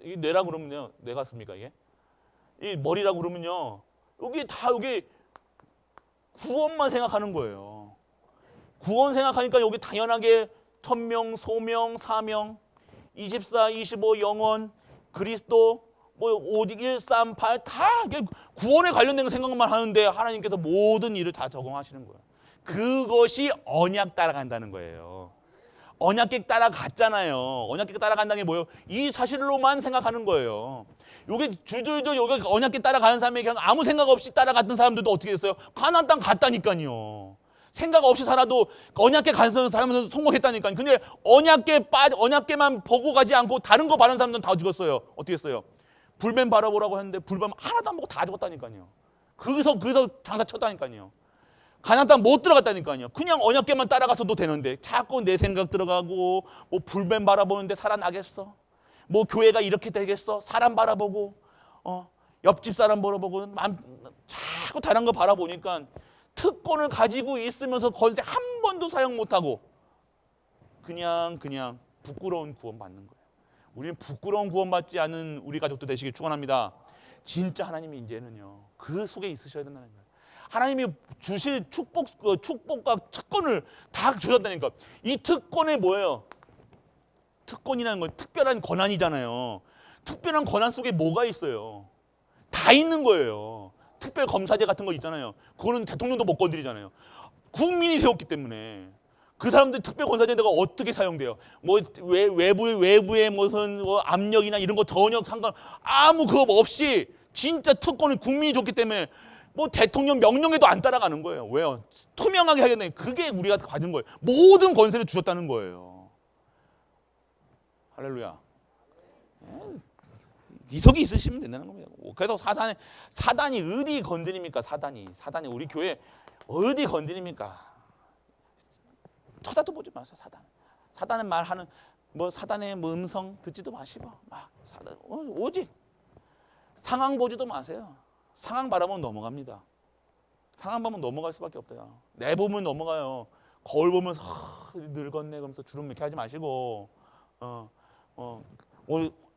이 뇌라고 그러면요. 뇌 같습니까 이게? 이 머리라고 그러면요. 여기 구원만 생각하는 거예요. 구원 생각하니까 여기 당연하게 천명, 소명, 사명, 24, 25 영원, 그리스도 오직 1, 3, 8 다 구원에 관련된 생각만 하는데 하나님께서 모든 일을 다 적용하시는 거예요. 그것이 언약 따라간다는 거예요. 언약계 따라갔잖아요. 언약계 따라간다는 게 뭐예요? 이 사실로만 생각하는 거예요. 요게 줄줄줄 요게 언약계 따라가는 사람이 그냥 아무 생각 없이 따라갔던 사람들도 어떻게 됐어요? 가나안 땅 갔다니까요. 생각 없이 살아도 언약계 가는 사람은 성공했다니까요. 근데 언약계만 보고 가지 않고 다른 거 바라는 사람들은 다 죽었어요. 어떻게 했어요? 불뱀 바라보라고 했는데 불뱀 하나도 안 보고 다 죽었다니까요. 거기서 장사 쳤다니까요. 가나안 땅 못 들어갔다니까요. 그냥 언약계만 따라가서도 되는데 자꾸 내 생각 들어가고 불뱀 바라보는데 살아나겠어? 교회가 이렇게 되겠어? 사람 바라보고 옆집 사람 바라보고 자꾸 다른 거 바라보니까 특권을 가지고 있으면서 권세 한 번도 사용 못하고 그냥 부끄러운 구원 받는 거예요. 우리는 부끄러운 구원 받지 않은 우리 가족도 되시길 축원합니다. 진짜 하나님이 이제는요 그 속에 있으셔야 된다는 거예요. 하나님이 주실 축복과 특권을 다 주셨다니까. 이 특권이 뭐예요? 특권이라는 건 특별한 권한이잖아요. 특별한 권한 속에 뭐가 있어요? 다 있는 거예요. 특별검사제 같은 거 있잖아요. 그거는 대통령도 못 건드리잖아요. 국민이 세웠기 때문에. 그 사람들 특별 권사제도가 어떻게 사용돼요? 뭐 외부의 무슨 뭐 압력이나 이런 거 전혀 상관 아무 그거 없이 진짜 특권을 국민이 줬기 때문에 뭐 대통령 명령에도 안 따라가는 거예요. 왜요? 투명하게 하겠네. 그게 우리가 가진 거예요. 모든 권세를 주셨다는 거예요. 할렐루야. 이석이 있으시면 된다는 겁니다. 그래서 사단이 어디 건드립니까? 사단이 우리 교회 어디 건드립니까? 쳐다도 보지 마세요. 사단의 말하는 뭐 사단의 뭐 음성 듣지도 마시고 막 사단 오직 상황 보지도 마세요. 상황 바라보면 넘어갑니다. 상황 보면 넘어갈 수밖에 없대요. 내 보면 넘어가요. 거울 보면서 늙었네 그러면서 주름 이렇게 하지 마시고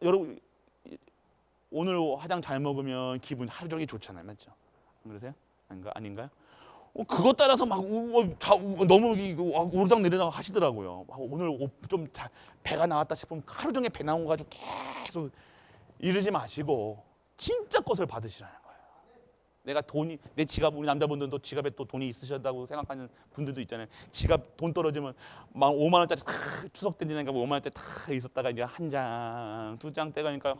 여러분 오늘 화장 잘 먹으면 기분 하루 종일 좋잖아요. 맞죠? 안 그러세요? 아닌가요? 그것 따라서 막 너무 오르락 내리락 하시더라고요. 오늘 좀 배가 나왔다 싶으면 하루 종일 배 나온 거 가지고 계속 이러지 마시고 진짜 것을 받으시라는 거예요. 내가 내 지갑, 우리 남자분들도 지갑에 또 돈이 있으셨다고 생각하는 분들도 있잖아요. 지갑 돈 떨어지면 막 5만 원짜리 추석 때 지나니까 5만 원짜리 다 있었다가 이제 한 장, 두 장 떼가니까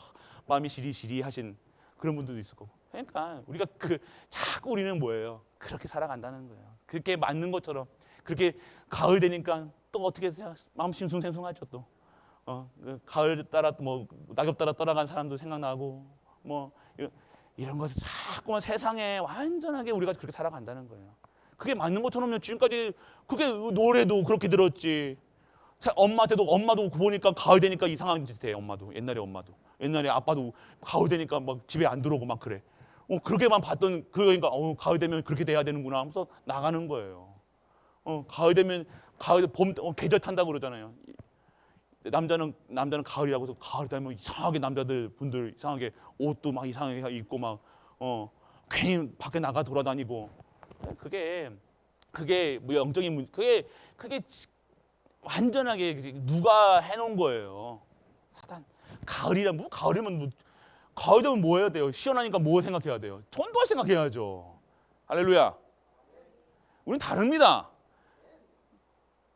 마음이 시리시리 하신 그런 분들도 있을 거고. 그러니까 우리가 자꾸 우리는 뭐예요? 그렇게 살아간다는 거예요. 그렇게 맞는 것처럼 그렇게 가을 되니까 또 어떻게 마음 싱숭생숭하죠 또. 가을 따라 뭐 낙엽 따라 떠나간 사람도 생각나고 뭐 이런 것을 자꾸만 세상에 완전하게 우리가 그렇게 살아간다는 거예요. 그게 맞는 것처럼요. 지금까지 그게 노래도 그렇게 들었지. 엄마도 보니까 가을 되니까 이상한 짓 해. 옛날에 아빠도 가을 되니까 막 집에 안 들어오고 막 그래. 그렇게만 봤던 그러니까 가을 되면 그렇게 돼야 되는구나 하면서 나가는 거예요. 가을 되면 봄 계절 탄다고 그러잖아요. 남자는 가을이라고 해서 가을 되면 이상하게 분들 이상하게 옷도 막 이상하게 입고 막 괜히 밖에 나가 돌아다니고 그게 뭐 영적인 문제 그게 완전하게 누가 해놓은 거예요. 사단. 가을이면 가을 되면 뭐 해야 돼요? 시원하니까 뭐 생각해야 돼요? 전도할 생각해야죠. 할렐루야. 우린 다릅니다.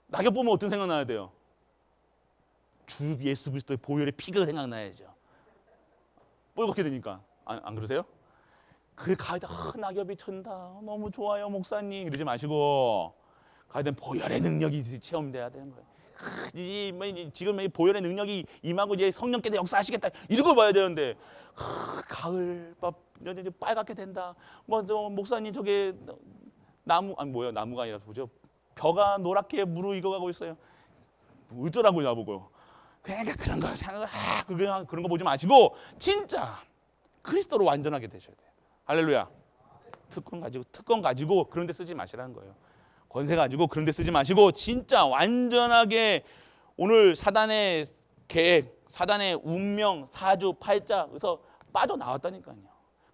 낙엽 보면 어떤 생각 나야 돼요? 주 예수 그리스도의 보혈의 피가 생각나야죠. 뻘겋게 되니까 안 그러세요? 그 가을에 낙엽이 쳤다 너무 좋아요 목사님 이러지 마시고 가야 되면 보혈의 능력이 체험돼야 되는 거예요. 지금 이 보혈의 능력이 임하고 이제 성령께서 역사하시겠다 이런 걸 봐야 되는데 가을 빨갛게 된다. 목사님 저게 나무가 아니라 뭐죠? 벼가 노랗게 무르익어가고 있어요. 어쩌라고 나보고. 그러니까 그런 거 생각 그런 거 보지 마시고 진짜 그리스도로 완전하게 되셔야 돼요. 할렐루야. 특권 가지고 그런 데 쓰지 마시라는 거예요. 권세 가지고 그런 데 쓰지 마시고 진짜 완전하게 오늘 사단의 계획, 사단의 운명, 사주, 팔자 그래서 빠져나왔다니까요.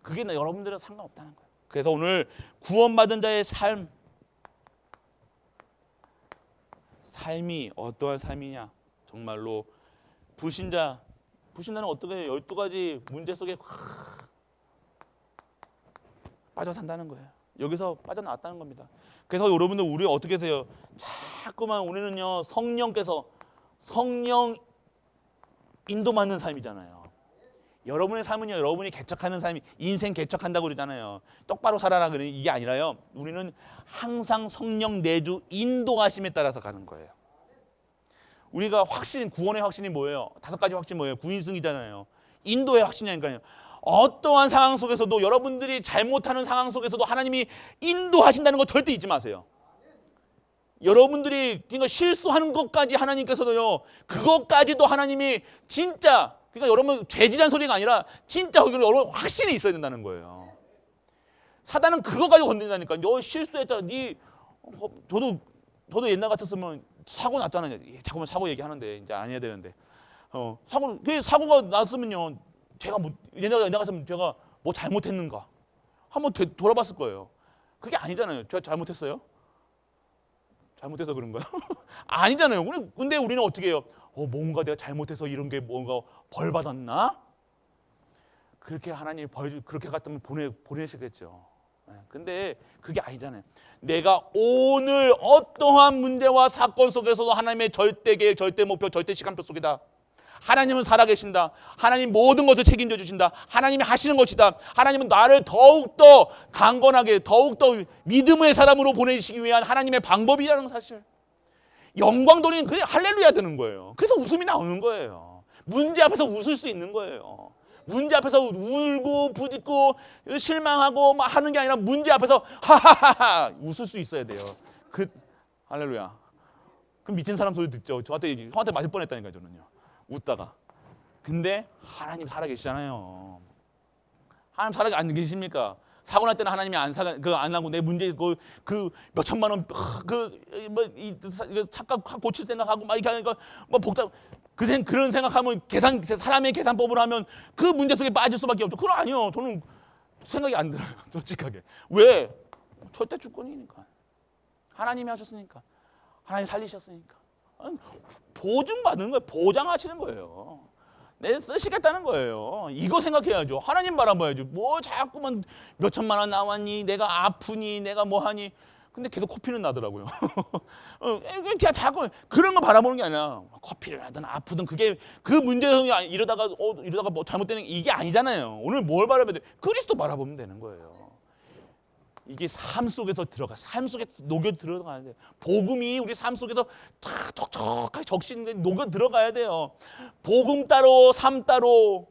그게 여러분들은 상관없다는 거예요. 그래서 오늘 구원받은 자의 삶이 어떠한 삶이냐. 정말로 불신자는 어떻게 12가지 문제 속에 빠져 산다는 거예요. 여기서 빠져나왔다는 겁니다. 그래서 여러분들 우리 어떻게 해서요? 자꾸만 우리는요 성령 인도받는 삶이잖아요. 여러분의 삶은요 여러분이 개척하는 삶이 인생 개척한다고 그러잖아요. 똑바로 살아라 그러는 이게 아니라요. 우리는 항상 성령 내주 인도하심에 따라서 가는 거예요. 우리가 구원의 확신이 뭐예요? 5가지 확신 뭐예요? 구인승이잖아요. 인도의 확신이니까요. 어떠한 상황 속에서도 여러분들이 잘못하는 상황 속에서도 하나님이 인도하신다는 거 절대 잊지 마세요. 여러분들이 그러니까 실수하는 것까지 하나님께서도요. 그것까지도 하나님이 진짜 그러니까 여러분 죄지란 소리가 아니라 진짜 여러분 확신이 있어야 된다는 거예요. 사단은 그거 가지고 건든다니까. 너 실수했잖아. 저도 옛날 같았으면 사고 났잖아요. 자꾸만 사고 얘기하는데 이제 안 해야 되는데 사고가 났으면요. 옛날 같으면 제가 뭐 잘못했는가 한번 돌아봤을 거예요. 그게 아니잖아요. 제가 잘못했어요? 잘못해서 그런가요? 아니잖아요. 근데 우리는 어떻게 해요? 뭔가 내가 잘못해서 이런 게 뭔가 벌 받았나? 그렇게 하나님 그렇게 같으면 보내시겠죠. 근데 그게 아니잖아요. 내가 오늘 어떠한 문제와 사건 속에서도 하나님의 절대 계획, 절대 목표, 절대 시간표 속이다. 하나님은 살아계신다. 하나님 모든 것을 책임져 주신다. 하나님이 하시는 것이다. 하나님은 나를 더욱더 강건하게, 더욱더 믿음의 사람으로 보내시기 위한 하나님의 방법이라는 사실. 영광 돌리는 그게 할렐루야 되는 거예요. 그래서 웃음이 나오는 거예요. 문제 앞에서 웃을 수 있는 거예요. 문제 앞에서 울고 부짓고 실망하고 막 하는 게 아니라 문제 앞에서 하하하하 웃을 수 있어야 돼요. 그 할렐루야. 그 미친 사람 소리 듣죠. 저한테 맞을 뻔했다니까요, 저는요. 웃다가. 근데 하나님 살아계시잖아요. 하나님 살아 안 계십니까? 사고 날 때는 하나님이 안 하고 내 문제 그 몇천만 원 착각 고칠 생각하고 막 이렇게 하니까 뭐 복잡 그런 생각하면 사람의 계산법을 하면 그 문제 속에 빠질 수밖에 없죠. 그건 아니요. 저는 생각이 안 들어요. 솔직하게. 왜? 절대 주권이니까. 하나님이 하셨으니까. 하나님 살리셨으니까. 보증받는 거예요. 보장하시는 거예요. 내 쓰시겠다는 거예요. 이거 생각해야죠. 하나님 바라봐야죠. 뭐 자꾸만 몇천만 원 나왔니? 내가 아프니? 내가 뭐 하니? 근데 계속 코피는 나더라고요. 그냥 자꾸 그런 거 바라보는 게 아니라 코피를 하든 아프든 그게 그 문제성이 이러다가 뭐 잘못되는 게 이게 아니잖아요. 오늘 뭘 바라봐야 돼? 그리스도 바라보면 되는 거예요. 이게 삶 속에서 삶 속에 녹여 들어가야 돼요. 복음이 우리 삶 속에서 탁 촉촉하게 적시는 녹여 들어가야 돼요. 복음 따로, 삶 따로,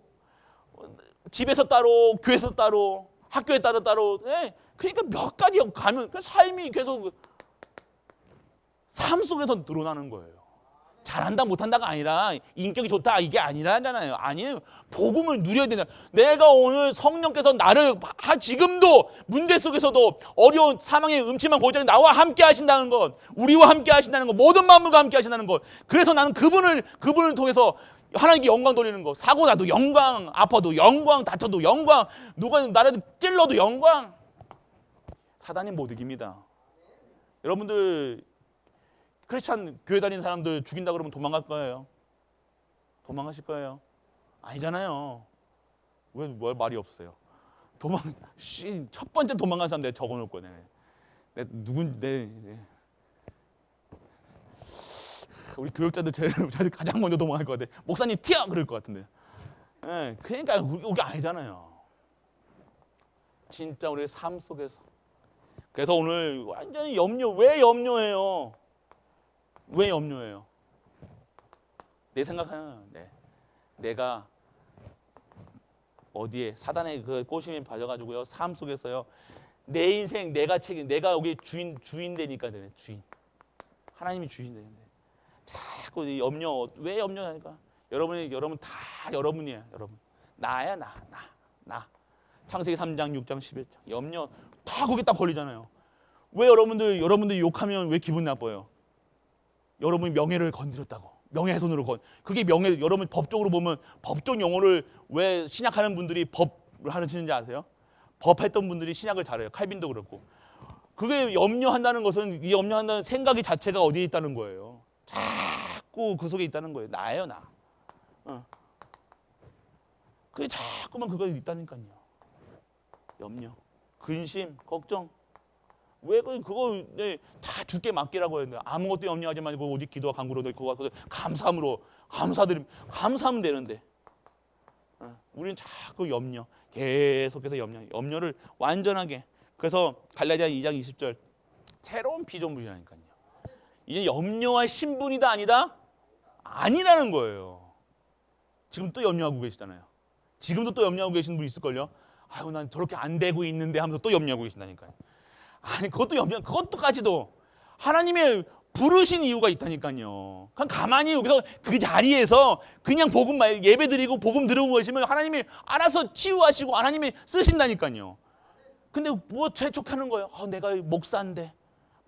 집에서 따로, 교회에서 따로, 학교에 따로. 네. 그러니까 몇 가지 가면 그 삶이 계속 삶 속에서 드러나는 거예요. 잘한다 못한다가 아니라 인격이 좋다 이게 아니라잖아요. 아니에요. 복음을 누려야 된다. 내가 오늘 성령께서 나를 지금도 문제 속에서도 어려운 사망의 음침한 고장에 나와 함께 하신다는 것, 우리와 함께 하신다는 것, 모든 만물과 함께 하신다는 것. 그래서 나는 그분을 통해서 하나님께 영광 돌리는 거. 사고 나도 영광, 아파도 영광, 다쳐도 영광, 누가 나를 찔러도 영광. 사단이 못 이깁니다. 여러분들 크리스찬 교회 다니는 사람들 죽인다 그러면 도망갈 거예요? 도망가실 거예요? 아니잖아요. 왜 말이 없어요? 첫 번째 도망간 사람 내가 적어놓을 거네. 우리 교육자들 제일 가장 먼저 도망갈 것 같아. 목사님 튀어! 그럴 것 같은데. 네, 그러니까 그게 아니잖아요. 진짜 우리의 삶 속에서. 그래서 오늘 완전히 왜 염려해요? 왜 염려해요? 내 생각하는 내가 어디에 사단의 그 꼬심에 빠져가지고요 삶 속에서요 내 인생 내가 여기 주인 되니까 되네. 주인. 하나님이 주인 되는데 자꾸 왜 염려하니까 여러분 다 여러분이에요. 여러분 나야 나. 창세기 3장 6장 11장 염려 다 거기 딱 걸리잖아요. 왜 여러분들 욕하면 왜 기분 나빠요? 여러분이 명예를 건드렸다고. 명예훼손으로 그게 여러분 법적으로 보면 법적 용어를 왜 신약하는 분들이 법을 하시는지 아세요? 법했던 분들이 신약을 잘해요. 칼빈도 그렇고. 그게 염려한다는 것은 이 염려한다는 생각이 자체가 어디에 있다는 거예요. 자꾸 그 속에 있다는 거예요. 나예요, 나. 그게 자꾸만 그거 있다니까요. 염려, 근심, 걱정. 왜 그거 다 주께 맡기라고 했는데 아무것도 염려하지 말고 오직 기도와 간구로 그거 가서 감사하면 되는데 우리는 자꾸 계속해서 염려를 완전하게. 그래서 갈라디아 2장 20절 새로운 피조물이라니까요. 이제 염려와 신분이다 아니다? 아니라는 거예요. 지금 또 염려하고 계시잖아요. 지금도 또 염려하고 계시는 분 있을걸요. 아유 난 저렇게 안 되고 있는데 하면서 또 염려하고 계신다니까요. 아니 그것도까지도 하나님의 부르신 이유가 있다니까요. 그냥 가만히 여기서 그 자리에서 그냥 예배 드리고 복음 들으고 계시면 하나님이 알아서 치유하시고 하나님이 쓰신다니까요. 근데 뭐 재촉하는 거예요. 내가 목사인데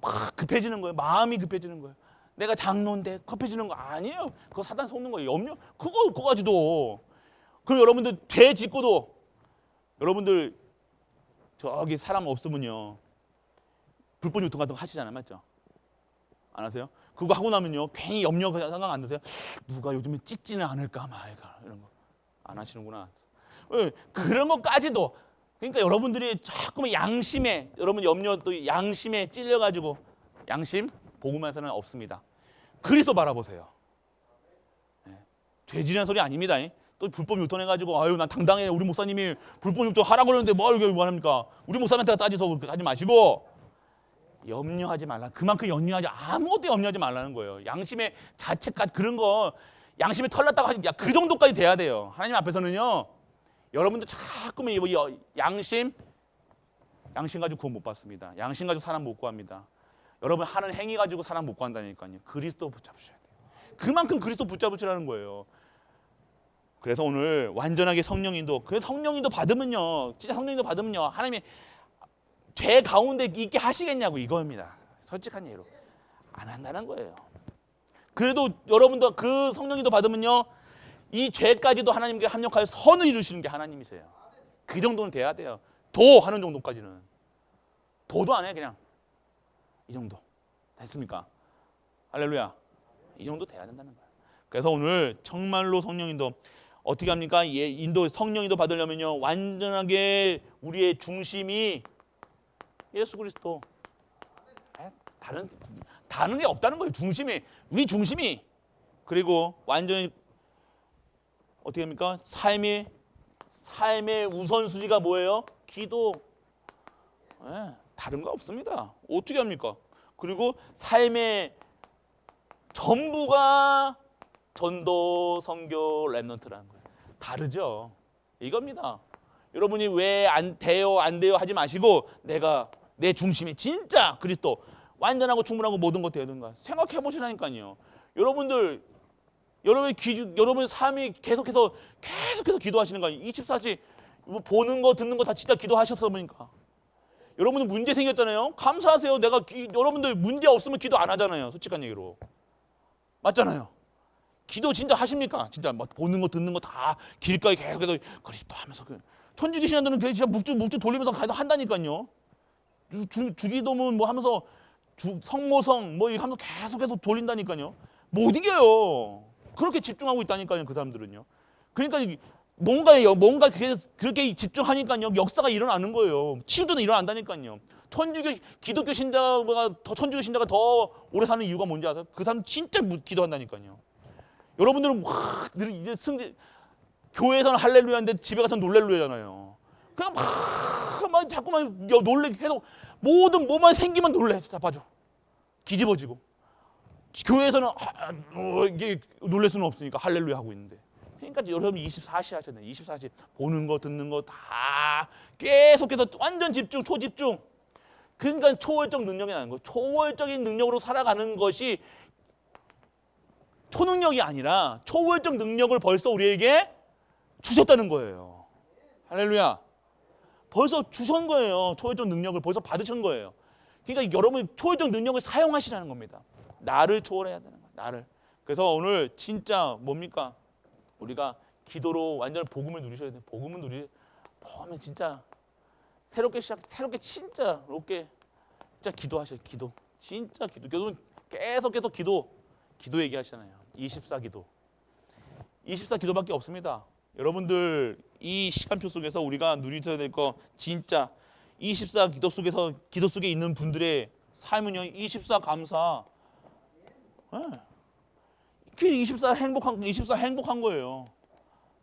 막 급해지는 거예요. 마음이 급해지는 거예요. 내가 장로인데 급해지는 거 아니에요. 그거 사단 속는 거예요. 염려 그거 가지도. 그럼 여러분들 죄 짓고도 여러분들 저기 사람 없으면요. 불법 유통 같은 거 하시잖아요. 맞죠? 안 하세요? 그거 하고 나면요. 괜히 염려가 생각 안 드세요? 누가 요즘에 찢지는 않을까 말까 이런 거. 안 하시는구나. 그런 것까지도 그러니까 여러분들이 자꾸만 양심에, 여러분 염려 또 양심에 찔려가지고, 양심 복음에서는 없습니다. 그리스도 바라보세요. 예. 죄질이라는 소리 아닙니다. 또 불법 유턴해가지고 아유 난 당당해, 우리 목사님이 불법 유턴 하라고 그러는데 뭘 이렇게 합니까? 우리 목사님한테 따지서 그렇게 하지 마시고, 염려하지 말라. 그만큼 염려하지, 아무것도 염려하지 말라는 거예요. 양심의 자체까지, 그런 거 양심에 털났다고 하지, 그 정도까지 돼야 돼요. 하나님 앞에서는요. 여러분들 자꾸만 양심 가지고 구원 못 받습니다. 양심 가지고 사람 못 구합니다. 여러분 하는 행위 가지고 사람 못 구한다니까요. 그리스도 붙잡으셔야 돼요. 그만큼 그리스도 붙잡으시라는 거예요. 그래서 오늘 완전하게 성령인도, 그래서 성령인도 받으면요, 진짜 성령인도 받으면요, 하나님이 죄 가운데 있게 하시겠냐고, 이거입니다. 솔직한 예로 안 한다는 거예요. 그래도 여러분도 그 성령인도 받으면요, 이 죄까지도 하나님께 합력하여 선을 이루시는 게 하나님이세요. 그 정도는 돼야 돼요. 도 하는 정도까지는. 도도 안 해, 그냥 이 정도 됐습니까? 할렐루야. 이 정도 돼야 된다는 거예요. 그래서 오늘 정말로 성령인도 어떻게 합니까? 인도 성령인도 받으려면요, 완전하게 우리의 중심이 예수 그리스도. 다른 게 없다는 거예요. 중심이, 우리 중심이. 그리고 완전히 어떻게 합니까? 삶의 우선순위가 뭐예요? 기도. 다른 거 없습니다. 어떻게 합니까? 그리고 삶의 전부가 전도, 선교, 랩넌트라는 거예요. 다르죠. 이겁니다. 여러분이 왜 안 돼요 하지 마시고, 내 중심이 진짜 그리스도, 완전하고 충분하고 모든 것 되든가 생각해 보시라니까요. 여러분들 여러분의 삶이 계속해서 기도하시는 거 아니에요? 24시 보는 거 듣는 거 다 진짜 기도하셨습니까? 여러분들 문제 생겼잖아요. 감사하세요. 여러분들 문제 없으면 기도 안 하잖아요. 솔직한 얘기로. 맞잖아요. 기도 진짜 하십니까? 진짜 막 보는 거 듣는 거 다 길가에 계속해서 그리스도 하면서 천주교 신앙들은 진짜 묵주 돌리면서 한다니까요. 주기도문 뭐 하면서 성모성 뭐 하면서 계속해서 돌린다니까요. 못 이겨요. 그렇게 집중하고 있다니까요. 그 사람들은요. 그러니까 뭔가 그렇게 집중하니까요, 역사가 일어나는 거예요. 치유도 일어난다니까요. 기독교 신자가 더 오래 사는 이유가 뭔지 아세요? 그 사람 진짜 기도한다니까요. 여러분들은 이제 교회에서는 할렐루야인데 집에 가서는 놀렐루야잖아요. 그냥 막 자꾸만 계속 모든 뭐만 생기면 놀래. 잡아줘. 기집어지고. 교회에서는 이게 놀랄 수는 없으니까 할렐루야 하고 있는데. 그러니까 여러분 24시 하셨네. 24시 보는 거 듣는 거 다 계속해서 완전 집중, 초집중. 그러니까 초월적 능력이 나는 거예요. 초월적인 능력으로 살아가는 것이 초능력이 아니라 초월적 능력을 벌써 우리에게 주셨다는 거예요. 할렐루야. 벌써 주신 거예요. 초월적 능력을 벌써 받으신 거예요. 그러니까 여러분이 초월적 능력을 사용하시라는 겁니다. 나를 초월해야 되는 거예요. 나를. 그래서 오늘 진짜 뭡니까? 우리가 기도로 완전 복음을 누리셔야 돼요. 복음을 보면 진짜 새롭게 진짜 기도하셔요. 기도. 진짜 기도. 여러분 계속해서 기도 얘기하시잖아요. 24기도. 24기도밖에 없습니다. 여러분들 이 시간표 속에서 우리가 누리셔야 될 거 진짜 24기도 속에 있는 분들의 삶은요, 24 감사. 그 24 행복한 거예요.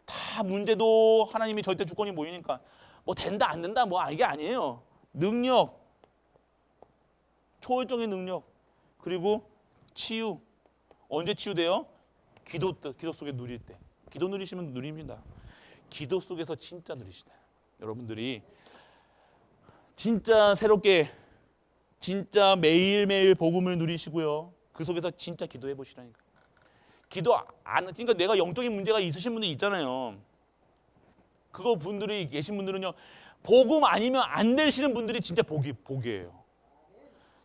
다 문제도 하나님이 절대 주권이 모이니까 뭐 된다 안 된다 뭐 이게 아니에요. 능력, 초월적인 능력, 그리고 치유. 언제 치유돼요? 기도 속에 누릴 때. 기도 누리시면 누립니다. 기도 속에서 진짜 누리시다. 여러분들이 진짜 새롭게 진짜 매일매일 복음을 누리시고요. 그 속에서 진짜 기도해 보시라니까. 그러니까 내가 영적인 문제가 있으신 분들 있잖아요. 그거 분들이 계신 분들은요, 복음 아니면 안 되시는 분들이 진짜 복이에요.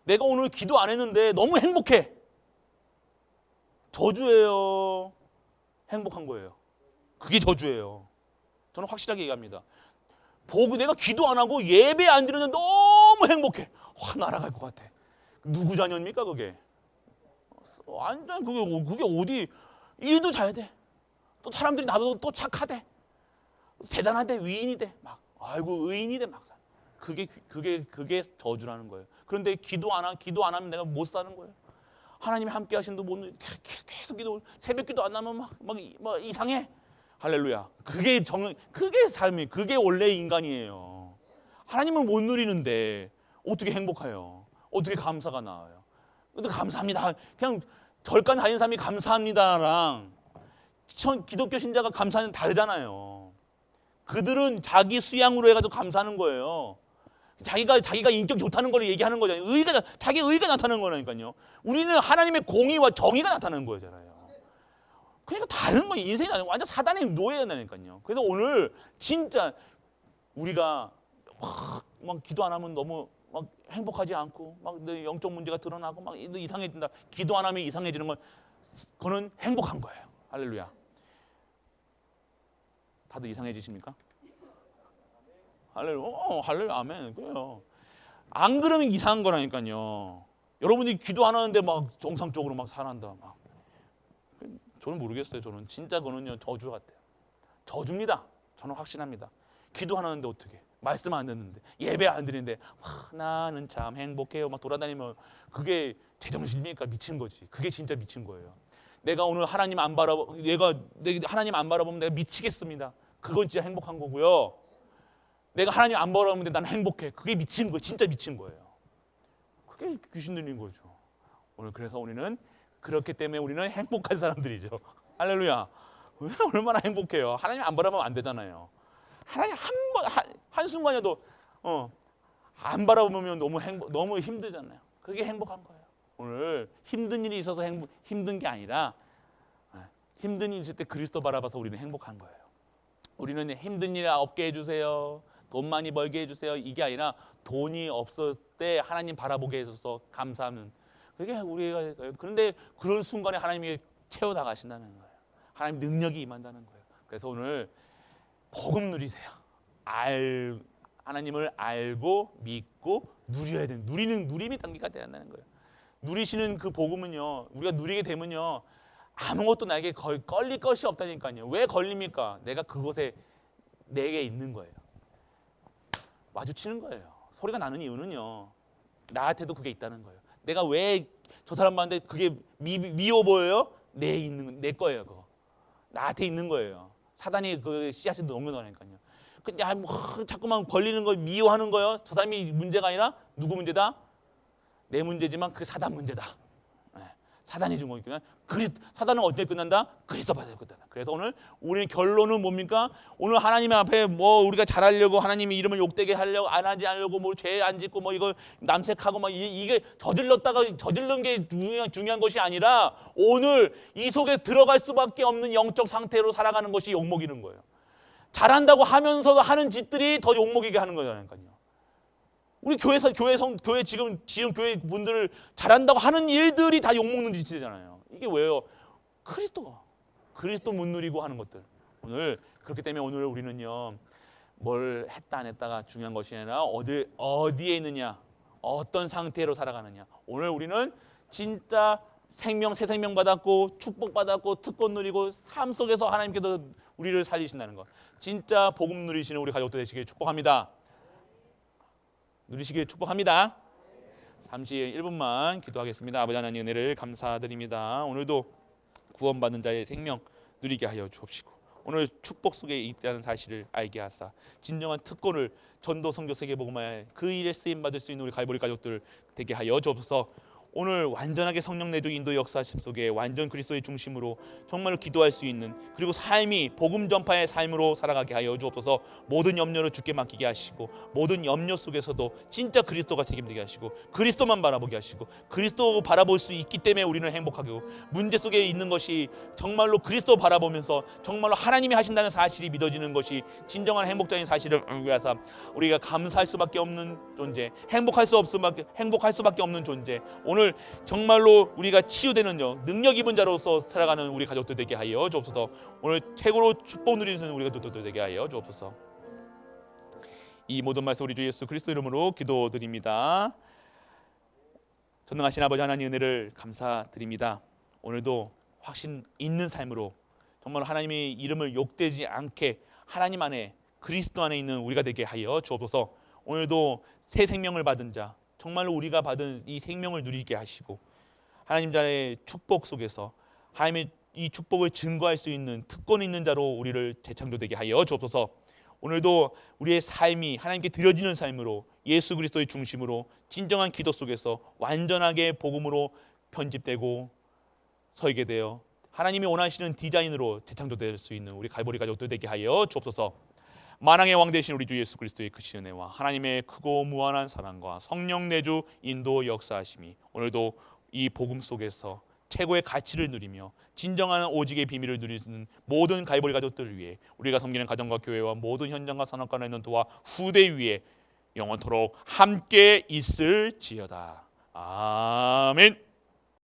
내가 오늘 기도 안 했는데 너무 행복해. 저주예요. 행복한 거예요. 그게 저주예요. 저는 확실하게 얘기합니다. 내가 기도 안 하고 예배 안 드리는데 너무 행복해. 확 날아갈 것 같아. 누구 자녀입니까 그게? 완전 그게 어디, 일도 잘 돼. 또 사람들이 나도 또 착하대. 대단하대. 위인이 돼. 막 아이고 의인이 돼 막 살. 그게 저주라는 거예요. 그런데 기도 안 하면 내가 못 사는 거예요. 하나님이 함께 하신도 못 계속 기도 새벽 기도 안 하면 막 이상해. 할렐루야. 그게 삶이 그게 원래 인간이에요. 하나님을 못 누리는데 어떻게 행복해요? 어떻게 감사가 나와요? 근데 감사합니다. 그냥 절간 다니는 사람이 감사합니다랑 기독교 신자가 감사는 다르잖아요. 그들은 자기 수양으로 해가지고 감사하는 거예요. 자기가 인격 좋다는 걸 얘기하는 거잖아요. 자기 의가 나타나는 거라니까요. 우리는 하나님의 공의와 정의가 나타나는 거잖아요. 그러니까 다른 거예요. 인생이 아니고 완전 사단의 노예라니까요. 그래서 오늘 진짜 우리가 막 기도 안 하면 너무 막 행복하지 않고 막 내 영적 문제가 드러나고 막 이상해진다. 기도 안 하면 이상해지는 건 그거는 행복한 거예요. 할렐루야. 다들 이상해지십니까? 할렐루야. 할렐루야. 아멘. 그래요. 안 그러면 이상한 거라니까요. 여러분이 기도 안 하는데 막 정상적으로 막 살아난다. 막. 저는 모르겠어요. 저는 진짜 그거는요 저주 같아요. 저주입니다. 저는 확신합니다. 기도 안 하는데 어떻게? 말씀 안 듣는데 예배 안 드리는데 나는 참 행복해요. 막 돌아다니면 그게 제정신입니까? 미친 거지. 그게 진짜 미친 거예요. 내가 오늘 하나님 안 하나님 안 바라보면 내가 미치겠습니다. 그건 진짜 행복한 거고요. 내가 하나님 안 바라보는데 나는 행복해. 그게 미친 거예요. 진짜 미친 거예요. 그게 귀신 들린 거죠. 오늘 그래서 우리는 그렇기 때문에 우리는 행복한 사람들이죠. 할렐루야. 얼마나 행복해요. 하나님 안 바라보면 안 되잖아요. 하나님 한순간에도 안 바라보면 너무 힘들잖아요. 그게 행복한 거예요. 오늘 힘든 일이 있어서 힘든 게 아니라 힘든 일이 있을 때 그리스도 바라봐서 우리는 행복한 거예요. 우리는 힘든 일 없게 해주세요. 돈 많이 벌게 해주세요. 이게 아니라 돈이 없을 때 하나님 바라보게 해줘서 감사하는 그게 우리가 그런데 그런 순간에 하나님이 채워다 가신다는 거예요. 하나님 능력이 임한다는 거예요. 그래서 오늘 복음 누리세요. 하나님을 알고 믿고 누려야 되는 누림이 단계가 돼야 한다는 거예요. 누리시는 그 복음은요. 우리가 누리게 되면요. 아무것도 나에게 걸릴 것이 없다니까요. 왜 걸립니까? 내가 그곳에 내게 있는 거예요. 마주치는 거예요. 소리가 나는 이유는요. 나한테도 그게 있다는 거예요. 내가 왜 저 사람 봤는데 그게 미워 보여요? 내 거예요. 그거. 나한테 있는 거예요. 사단이 그 씨앗을 넣는 거라니까요. 근데 자꾸만 걸리는 거 미워하는 거예요. 저 사람이 문제가 아니라 누구 문제다? 내 문제지만 그게 사단 문제다. 사단이 준 거니까 사단은 어떻게 끝난다? 그리스도 받아야 끝난다. 그래서 오늘 우리의 결론은 뭡니까? 오늘 하나님 앞에 우리가 잘하려고 하나님의 이름을 욕되게 하려고 안 하지 않으려고 죄 안 짓고 이거 남색하고 이게 저질른 게 중요한 것이 아니라 오늘 이 속에 들어갈 수밖에 없는 영적 상태로 살아가는 것이 욕먹이는 거예요. 잘한다고 하면서도 하는 짓들이 더 욕먹이게 하는 거잖아요. 우리 교회 지금 교회 분들을 잘한다고 하는 일들이 다 욕먹는 짓이잖아요. 이게 왜요? 그리스도 못 누리고 하는 것들. 오늘 그렇기 때문에 오늘 우리는요 뭘 했다 안 했다가 중요한 것이 아니라 어디에 있느냐, 어떤 상태로 살아가느냐. 오늘 우리는 진짜 새 생명 받았고 축복 받았고 특권 누리고 삶 속에서 하나님께서 우리를 살리신다는 것. 진짜 복음 누리시는 우리 가족들 되시길 축복합니다. 누리시길 축복합니다. 잠시 1분만 기도하겠습니다. 아버지 하나님 은혜를 감사드립니다. 오늘도 구원받는 자의 생명 누리게 하여 주옵시고 오늘 축복 속에 있다는 사실을 알게 하사 진정한 특권을 전도 선교 세계복음화에 그 일에 쓰임 받을 수 있는 우리 갈보리 가족들 되게 하여 주옵소서. 오늘 완전하게 성령 내주 인도 역사심 속에 완전 그리스도의 중심으로 정말로 기도할 수 있는 그리고 삶이 복음 전파의 삶으로 살아가게 하여 주옵소서. 모든 염려를 주께 맡기게 하시고 모든 염려 속에서도 진짜 그리스도가 책임지게 하시고 그리스도만 바라보게 하시고 그리스도 바라볼 수 있기 때문에 우리는 행복하게 하고 문제 속에 있는 것이 정말로 그리스도 바라보면서 정말로 하나님이 하신다는 사실이 믿어지는 것이 진정한 행복자인 사실을 위해서 우리가 감사할 수밖에 없는 존재, 행복할 수밖에 없는 존재. 오늘 정말로 우리가 치유되는요 능력 입은 자로서 살아가는 우리 가족들 되게 하여 주옵소서. 오늘 최고로 축복 누리는 우리 가족들 되게 하여 주옵소서. 이 모든 말씀 우리 주 예수 그리스도 이름으로 기도드립니다. 전능하신 아버지 하나님 은혜를 감사드립니다. 오늘도 확신 있는 삶으로 정말 하나님의 이름을 욕되지 않게 하나님 안에 그리스도 안에 있는 우리가 되게 하여 주옵소서. 오늘도 새 생명을 받은 자, 정말로 우리가 받은 이 생명을 누리게 하시고 하나님 자의 축복 속에서 하나님의 이 축복을 증거할 수 있는 특권 있는 자로 우리를 재창조되게 하여 주옵소서. 오늘도 우리의 삶이 하나님께 드려지는 삶으로 예수 그리스도의 중심으로 진정한 기도 속에서 완전하게 복음으로 편집되고 서게 되어 하나님이 원하시는 디자인으로 재창조될 수 있는 우리 갈보리 가족들 되게 하여 주옵소서. 만왕의 왕 되신 우리 주 예수 그리스도의 크신 은혜와 하나님의 크고 무한한 사랑과 성령 내주 인도 역사하심이 오늘도 이 복음 속에서 최고의 가치를 누리며 진정한 오직의 비밀을 누리는 모든 갈보리 가족들을 위해 우리가 섬기는 가정과 교회와 모든 현장과 산업과 랩넌트와 후대 위에 영원토록 함께 있을지어다. 아멘.